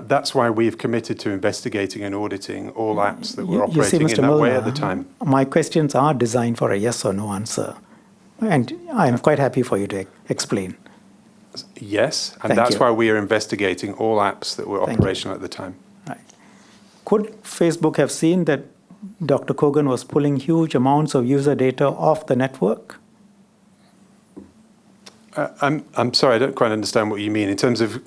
That's why we've committed to investigating and auditing all apps that were You see, operating Mr. in that way Milner, at the time. My questions are designed for a yes or no answer. And I'm quite happy for you to explain. Yes, and Thank that's you. why we are investigating all apps that were operational at the time. Right. Could Facebook have seen that Dr. Kogan was pulling huge amounts of user data off the network? I'm sorry, I don't quite understand what you mean. In terms of,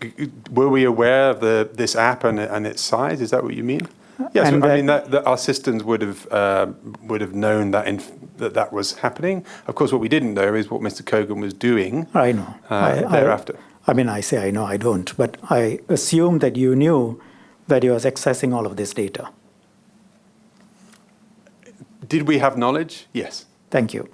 were we aware of this app and its size? Is that what you mean? Yes, And I mean that our systems would have known that was happening. Of course, what we didn't know is what Mr. Kogan was doing. I know. Thereafter. I say I know, I don't. But I assume that you knew that he was accessing all of this data. Did we have knowledge? Yes. Thank you.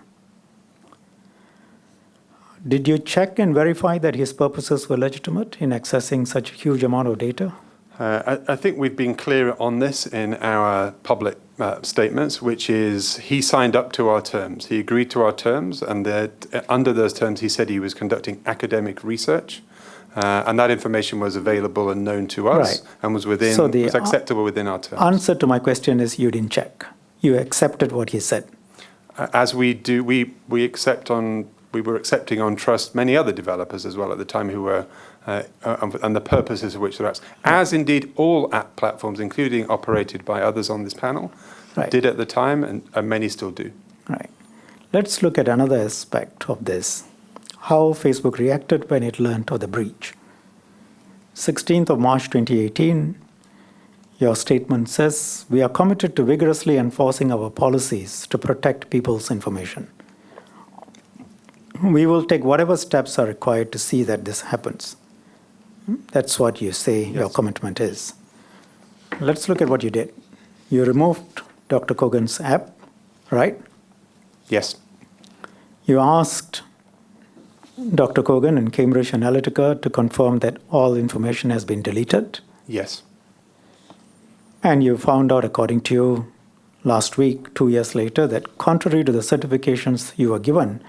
Did you check and verify that his purposes were legitimate in accessing such a huge amount of data? I think we've been clear on this in our public statements, which is he signed up to our terms. He agreed to our terms, and that under those terms, he said he was conducting academic research, and that information was available and known to us, Right. and was acceptable within our terms. Answer to my question is you didn't check. You accepted what he said. As we do, we were accepting on trust many other developers as well at the time who were, and the purposes of which they're apps, as indeed all app platforms, including operated by others on this panel, Right. did at the time, and many still do. Right. Let's look at another aspect of this. How Facebook reacted when it learned of the breach. 16th of March 2018, your statement says, "We are committed to vigorously enforcing our policies to protect people's information. We will take whatever steps are required to see that this happens." That's what you say your commitment is. Let's look at what you did. You removed Dr. Kogan's app, right? Yes. You asked Dr. Kogan and Cambridge Analytica to confirm that all information has been deleted. Yes. And you found out, according to you, last week, 2 years later, that contrary to the certifications you were given,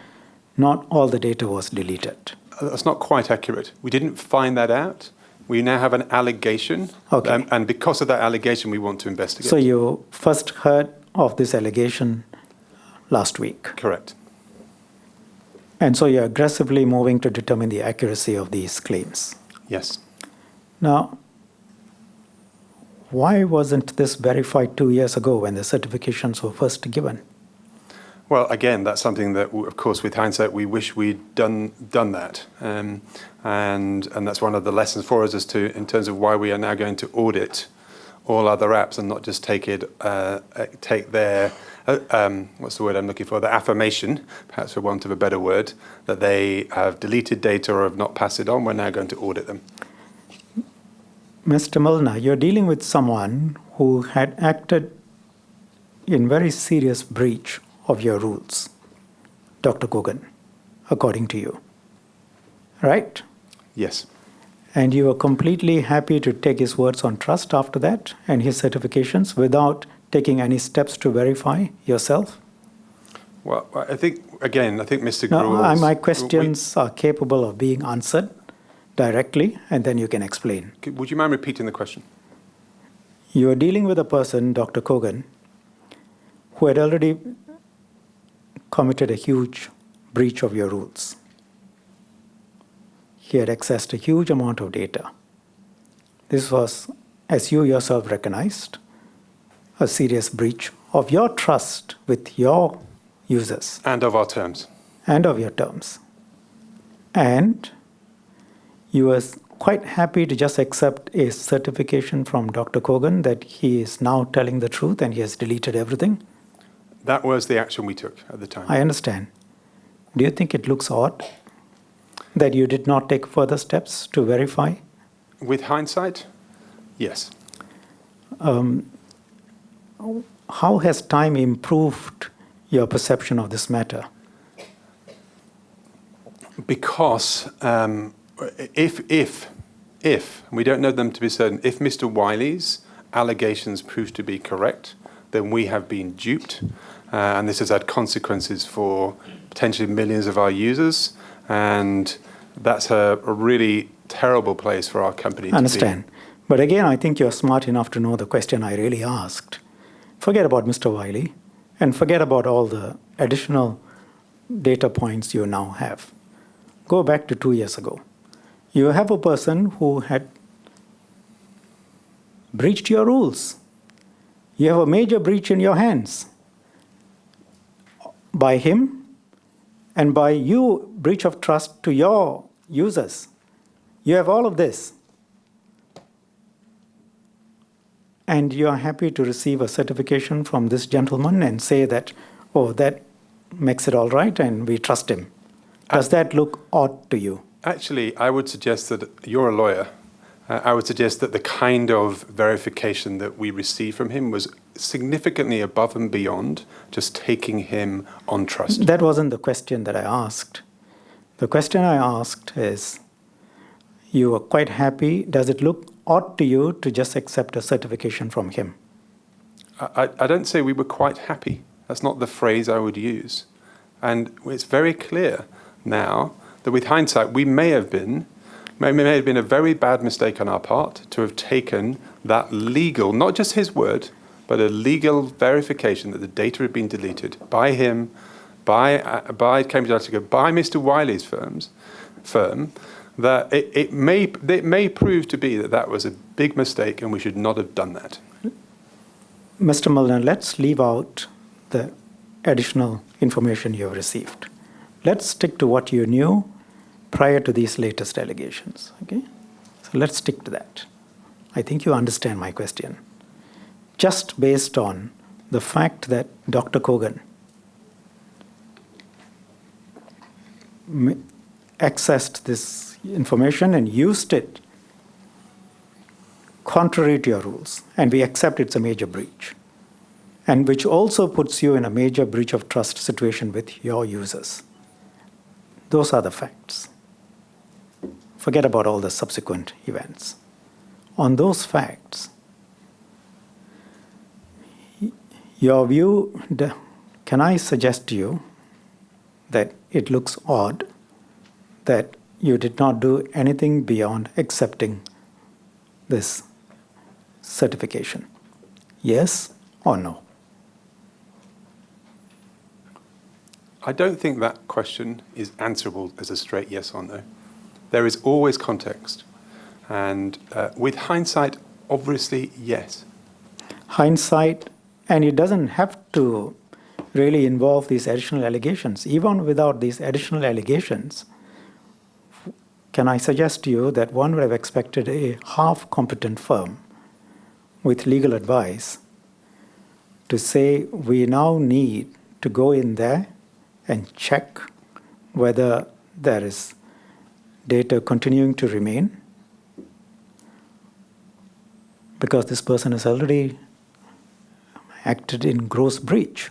not all the data was deleted. That's not quite accurate. We didn't find that out. We now have an allegation, Okay. and because of that allegation, we want to investigate. So you first heard of this allegation last week. Correct. And so you're aggressively moving to determine the accuracy of these claims. Yes. Now, why wasn't this verified 2 years ago when the certifications were first given? Well, again, that's something that, of course, with hindsight, we wish we'd done that, and that's one of the lessons for us as to in terms of why we are now going to audit all other apps and not just take their what's the word I'm looking for? The affirmation, perhaps for want of a better word, that they have deleted data or have not passed it on. We're now going to audit them. Mr. Milner, you're dealing with someone who had acted in very serious breach of your rules, Dr. Kogan, according to you, right? Yes. And you were completely happy to take his words on trust after that and his certifications without taking any steps to verify yourself? Well, I think Mr. No, Gruel's... my questions are capable of being answered directly, and then you can explain. Would you mind repeating the question? You are dealing with a person, Dr. Kogan, who had already committed a huge breach of your rules. He had accessed a huge amount of data. This was, as you yourself recognized, a serious breach of your trust with your users. And of our terms. And of your terms. And you were quite happy to just accept a certification from Dr. Kogan that he is now telling the truth and he has deleted everything. That was the action we took at the time. I understand. Do you think it looks odd that you did not take further steps to verify? With hindsight, yes. How has time improved your perception of this matter? Because if we don't know them to be certain, if Mr. Wiley's allegations prove to be correct, then we have been duped, and this has had consequences for potentially millions of our users, and that's a really terrible place for our company to be. I understand. But again, I think you're smart enough to know the question I really asked. Forget about Mr. Wiley, and forget about all the additional data points you now have. Go back to 2 years ago. You have a person who had breached your rules. You have a major breach in your hands. By him and by you, breach of trust to your users. You have all of this. And you are happy to receive a certification from this gentleman and say that, oh, that makes it all right and we trust him. Does that look odd to you? Actually, I would suggest that you're a lawyer. I would suggest that the kind of verification that we received from him was significantly above and beyond just taking him on trust. That wasn't the question that I asked. The question I asked is, you are quite happy. Does it look odd to you to just accept a certification from him? I don't say we were quite happy. That's not the phrase I would use. And it's very clear now that with hindsight, we may have been a very bad mistake on our part to have taken that legal, not just his word, but a legal verification that the data had been deleted by him, by Cambridge Analytica, by Mr. Wiley's firm, that it may prove to be that was a big mistake and we should not have done that. Mr. Mulner, let's leave out the additional information you have received. Let's stick to what you knew prior to these latest allegations. Okay? So let's stick to that. I think you understand my question. Just based on the fact that Dr. Kogan accessed this information and used it contrary to your rules, and we accept it's a major breach, and which also puts you in a major breach of trust situation with your users. Those are the facts. Forget about all the subsequent events. On those facts, your view, can I suggest to you that it looks odd that you did not do anything beyond accepting this certification? Yes or no? I don't think that question is answerable as a straight yes or no. There is always context. And with hindsight, obviously, yes. Hindsight, and it doesn't have to really involve these additional allegations. Even without these additional allegations, can I suggest to you that one would have expected a half-competent firm with legal advice to say, we now need to go in there and check whether there is data continuing to remain, because this person has already acted in gross breach.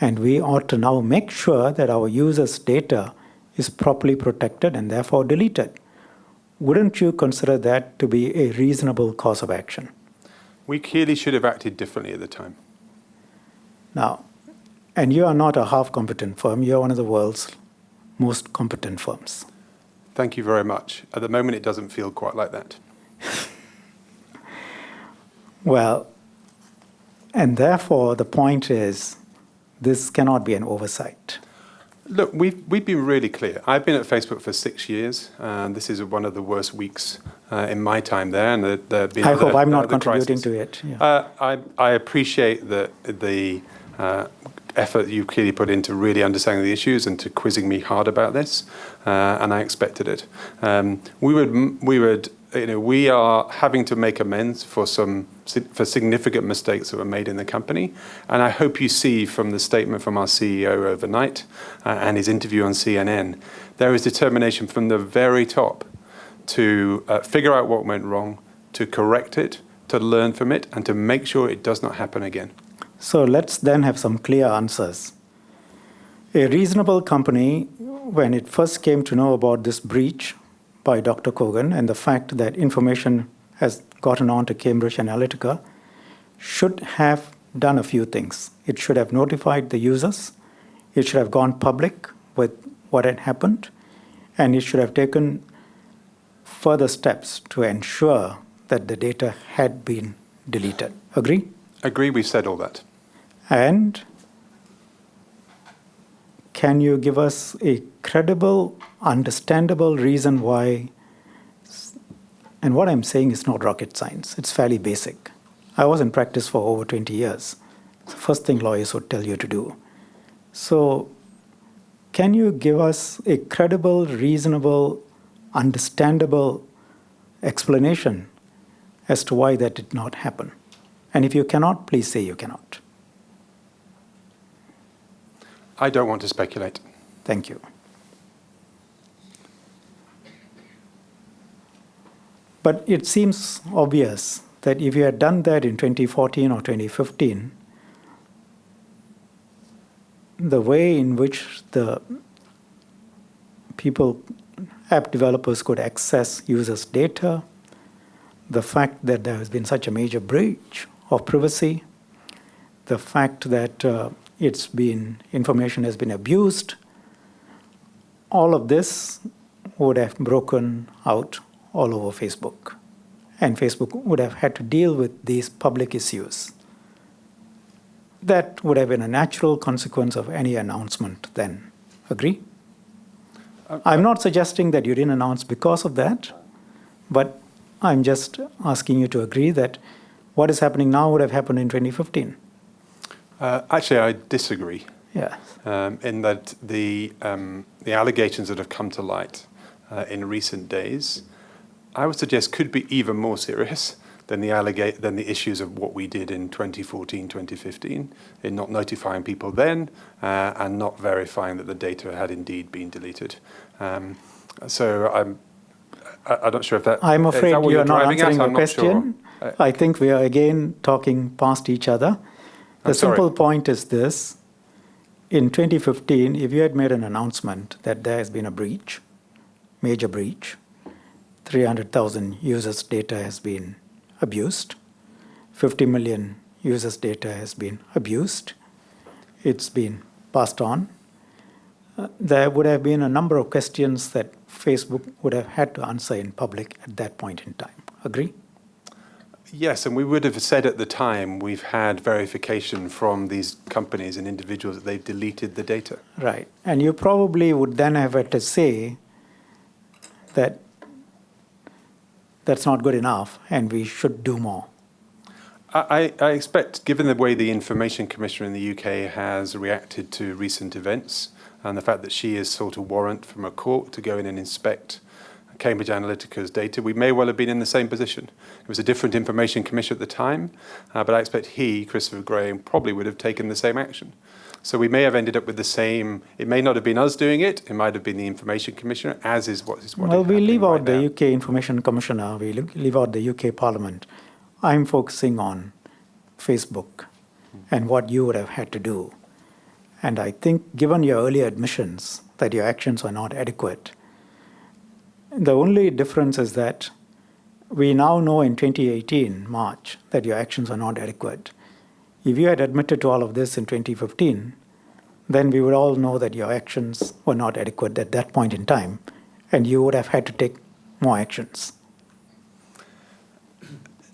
And we ought to now make sure that our users' data is properly protected and therefore deleted. Wouldn't you consider that to be a reasonable course of action? We clearly should have acted differently at the time. Now, and you are not a half-competent firm. You are one of the world's most competent firms. Thank you very much. At the moment, it doesn't feel quite like that. Well, and therefore the point is, this cannot be an oversight. Look, we've been really clear. I've been at Facebook for 6 years, and this is one of the worst weeks in my time there. And there have been I hope I'm not other contributing crises. to it. Yeah. I appreciate the effort you clearly put into really understanding the issues and to quizzing me hard about this, and I expected it. We would we are having to make amends for significant mistakes that were made in the company. And I hope you see from the statement from our CEO overnight and his interview on CNN, there is determination from the very top to figure out what went wrong, to correct it, to learn from it, and to make sure it does not happen again. So let's then have some clear answers. A reasonable company, when it first came to know about this breach by Dr. Kogan and the fact that information has gotten on to Cambridge Analytica, should have done a few things. It should have notified the users, it should have gone public with what had happened, and it should have taken further steps to ensure that the data had been deleted. Agree? Agree, we've said all that. And can you give us a credible, understandable reason why? And what I'm saying is not rocket science. It's fairly basic. I was in practice for over 20 years. It's the first thing lawyers would tell you to do. So can you give us a credible, reasonable, understandable explanation as to why that did not happen? And if you cannot, please say you cannot. I don't want to speculate. Thank you. But it seems obvious that if you had done that in 2014 or 2015, the way in which the app developers could access users' data, the fact that there has been such a major breach of privacy, the fact that information has been abused, all of this would have broken out all over Facebook. And Facebook would have had to deal with these public issues. That would have been a natural consequence of any announcement then. Agree? I'm not suggesting that you didn't announce because of that, but I'm just asking you to agree that what is happening now would have happened in 2015. Actually, I disagree. Yes. In that the allegations that have come to light in recent days, I would suggest could be even more serious than the issues of what we did in 2014, 2015, in not notifying people then and not verifying that the data had indeed been deleted. So I'm not sure if that. I'm afraid that you are not answering the I'm question. Sure. I think we are again talking past each other. The simple point is this. In 2015, if you had made an announcement that there has been a breach, major breach, 300,000 users' data has been abused, 50 million users' data has been abused, it's been passed on, there would have been a number of questions that Facebook would have had to answer in public at that point in time. Agree? Yes, and we would have said at the time we've had verification from these companies and individuals that they've deleted the data. Right. And you probably would then have had to say that that's not good enough and we should do more. I expect, given the way the Information Commissioner in the UK has reacted to recent events and the fact that she has sought a warrant from a court to go in and inspect Cambridge Analytica's data, we may well have been in the same position. It was a different Information Commissioner at the time, but I expect Christopher Graham, probably would have taken the same action. So we may have ended up with the same. It may not have been us doing it. It might have been the Information Commissioner, as is what is what. Well, we leave out the now. UK Information Commissioner. We leave out the UK Parliament. I'm focusing on Facebook and what you would have had to do. And I think, given your earlier admissions that your actions were not adequate, the only difference is that we now know in 2018, March, that your actions are not adequate. If you had admitted to all of this in 2015, then we would all know that your actions were not adequate at that point in time, and you would have had to take more actions.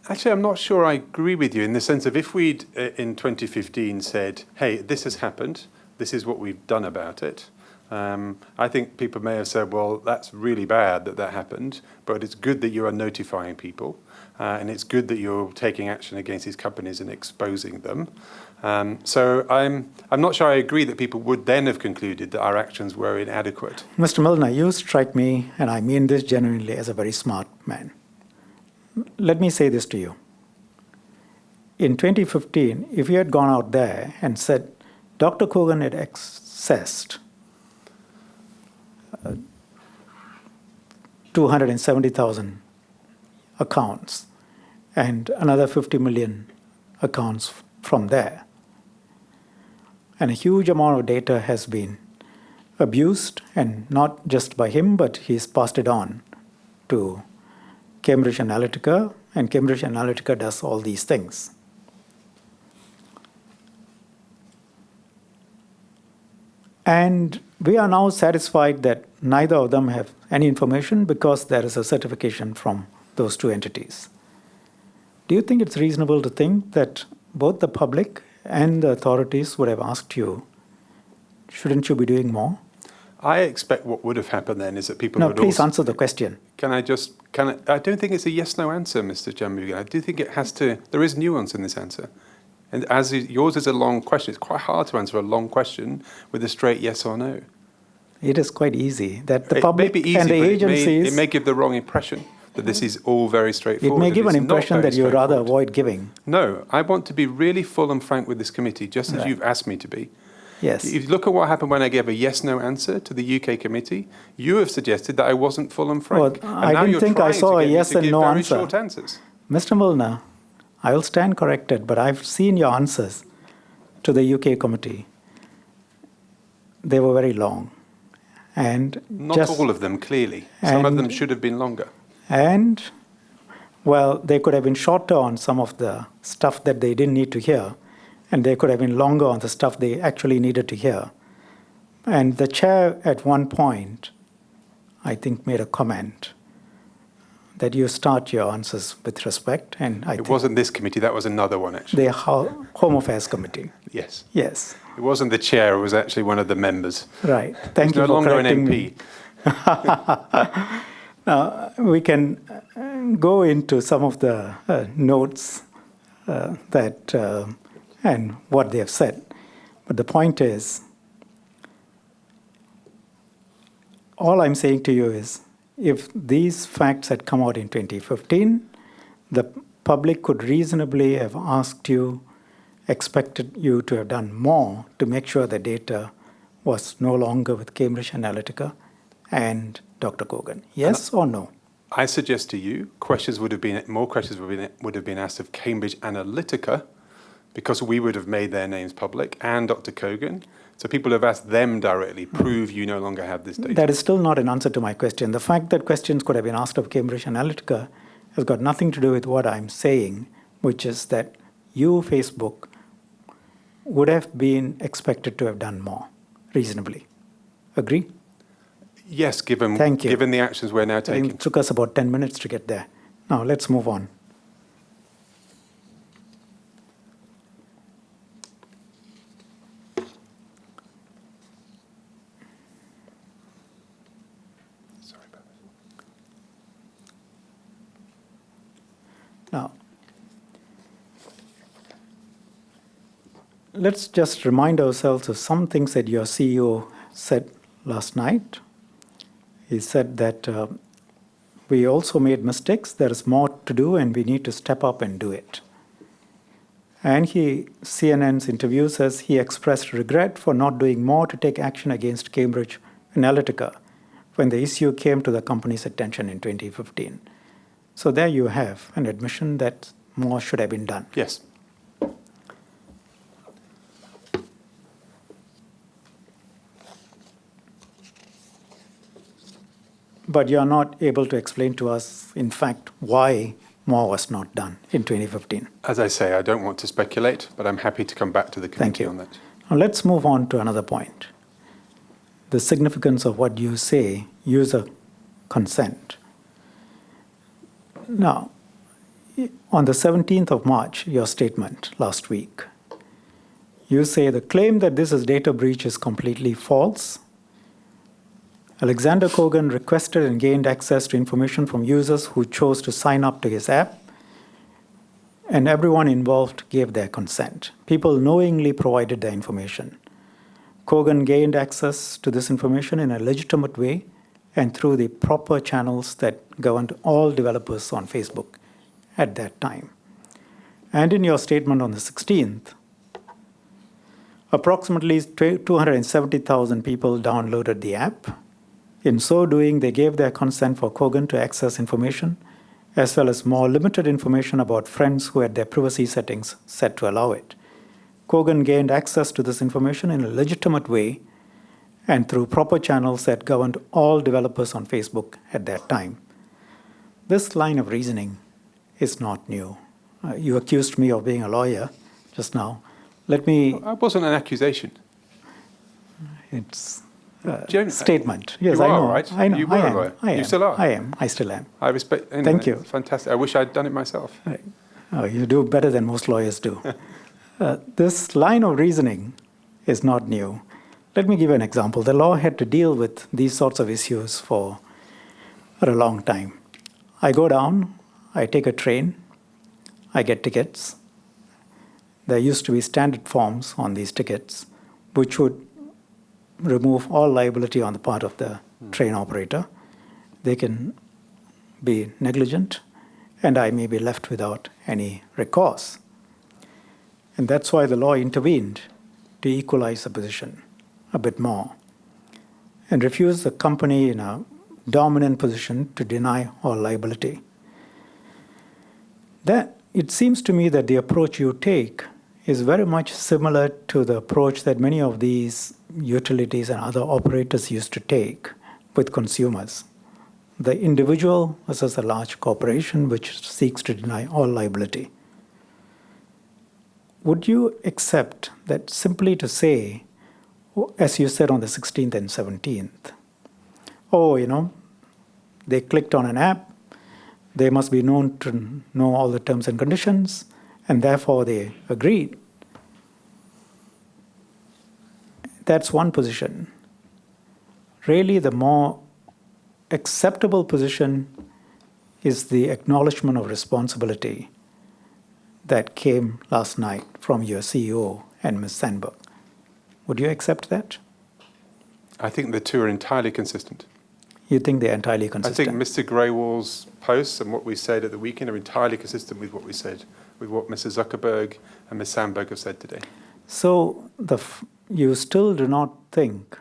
Actually, I'm not sure I agree with you in the sense of if we'd, in 2015, said, hey, this has happened, this is what we've done about it, I think people may have said, well, that's really bad that that happened, but it's good that you are notifying people, and it's good that you're taking action against these companies and exposing them. So I'm not sure I agree that people would then have concluded that our actions were inadequate. Mr. Milner, you strike me, and I mean this genuinely, as a very smart man. let me say this to you. In 2015, if you had gone out there and said, Dr. Kogan had accessed 270,000 accounts and another 50 million accounts from there, and a huge amount of data has been abused, and not just by him, but he's passed it on to Cambridge Analytica, and Cambridge Analytica does all these things. And we are now satisfied that neither of them have any information because there is a certification from those two entities. Do you think it's reasonable to think that both the public and the authorities would have asked you, shouldn't you be doing more? I expect what would have happened then is that people No, would please also... answer the question. I don't think it's a yes-no answer, Mr. Jammugan. I do think it has to... There is nuance in this answer. And yours is a long question. It's quite hard to answer a long question with a straight yes or no. It is quite easy. That the public and the agencies... It may give the wrong impression that this is all very straightforward. It may give an impression that you would rather avoid giving. No, I want to be really full and frank with this committee, just as you've asked me to be. Yes. If you look at what happened when I gave a yes-no answer to the UK committee, you have suggested that I wasn't full and frank. Well, I didn't think I saw a yes and no answer. Short answers. Mr. Milner, I will stand corrected, but I've seen your answers to the UK committee. They were very long. And not all of them, clearly. Some of them should have been longer. And, well, they could have been shorter on some of the stuff that they didn't need to hear, and they could have been longer on the stuff they actually needed to hear. And the chair at one point, I think, made a comment that you start your answers with respect. And it wasn't this committee, that was another one, actually. The Home Affairs Committee. Yes. Yes. It wasn't the chair, it was actually one of the members. Right. Thank you for correcting me. No longer an MP. Now, we can go into some of the notes and what they have said. But the point is, all I'm saying to you is, if these facts had come out in 2015, the public could reasonably have asked you, expected you to have done more to make sure the data was no longer with Cambridge Analytica and Dr. Kogan. Yes or no? I suggest to you, more questions would have been asked of Cambridge Analytica, because we would have made their names public, and Dr. Kogan. So people have asked them directly, prove you no longer have this data. That is still not an answer to my question. The fact that questions could have been asked of Cambridge Analytica has got nothing to do with what I'm saying, which is that you, Facebook, would have been expected to have done more, reasonably. Agree? Yes, given the actions we're now taking. It took us about 10 minutes to get there. Now, let's move on. Now, let's just remind ourselves of some things that your CEO said last night. He said that we also made mistakes, there is more to do, and we need to step up and do it. And CNN's interview says he expressed regret for not doing more to take action against Cambridge Analytica when the issue came to the company's attention in 2015. So there you have an admission that more should have been done. Yes. But you're not able to explain to us, in fact, why more was not done in 2015. As I say, I don't want to speculate, but I'm happy to come back to the committee on that. Now let's move on to another point. The significance of what you say, user consent. Now, on the 17th of March, your statement last week, you say the claim that this is data breach is completely false. Alexander Kogan requested and gained access to information from users who chose to sign up to his app, and everyone involved gave their consent. People knowingly provided their information. Kogan gained access to this information in a legitimate way and through the proper channels that governed all developers on Facebook at that time. And in your statement on the 16th, approximately 270,000 people downloaded the app. In so doing, they gave their consent for Kogan to access information, as well as more limited information about friends who had their privacy settings set to allow it. Kogan gained access to this information in a legitimate way and through proper channels that governed all developers on Facebook at that time. This line of reasoning is not new. You accused me of being a lawyer just now. Let me... That wasn't an accusation. It's a statement. Yes, you I are, know. right? I know. You were a lawyer. I am. You still are. I am. I still am. I respect. Thank you. Fantastic. I wish I'd done it myself. Oh, you do better than most lawyers do. This line of reasoning is not new. Let me give you an example. The law had to deal with these sorts of issues for a long time. I go down, I take a train, I get tickets. There used to be standard forms on these tickets, which would remove all liability on the part of the train operator. They can be negligent, and I may be left without any recourse. And that's why the law intervened to equalize the position a bit more and refuse the company in a dominant position to deny all liability. That it seems to me that the approach you take is very much similar to the approach that many of these utilities and other operators used to take with consumers. The individual versus a large corporation which seeks to deny all liability. Would you accept that simply to say, as you said on the 16th and 17th, they clicked on an app, they must be known to know all the terms and conditions, and therefore they agreed. That's one position. Really, the more acceptable position is the acknowledgement of responsibility that came last night from your CEO and Ms. Sandberg. Would you accept that? I think the two are entirely consistent. You think they're entirely consistent? I think Mr. Greywall's posts and what we said at the weekend are entirely consistent with what we said, with what Mr. Zuckerberg and Ms. Sandberg have said today. So you still do not think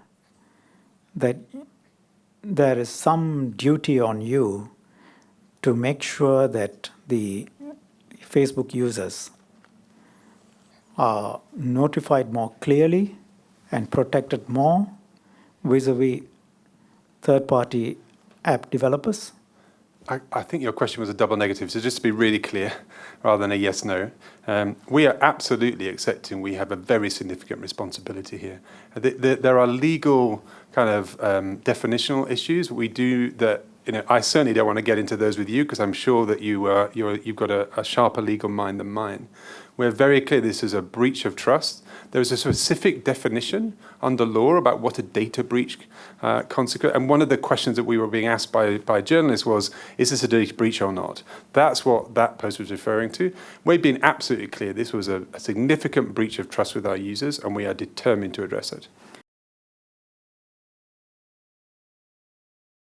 that there is some duty on you to make sure that the Facebook users are notified more clearly and protected more vis-a-vis third-party app developers? I think your question was a double negative. So just to be really clear, rather than a yes/no, we are absolutely accepting we have a very significant responsibility here. There are legal kind of definitional issues we do that. I certainly don't want to get into those with you because I'm sure that you've got a sharper legal mind than mine. We're very clear this is a breach of trust. There is a specific definition under law about what a data breach consequence. And one of the questions that we were being asked by journalists was, is this a data breach or not? That's what that post was referring to. We've been absolutely clear this was a significant breach of trust with our users, and we are determined to address it.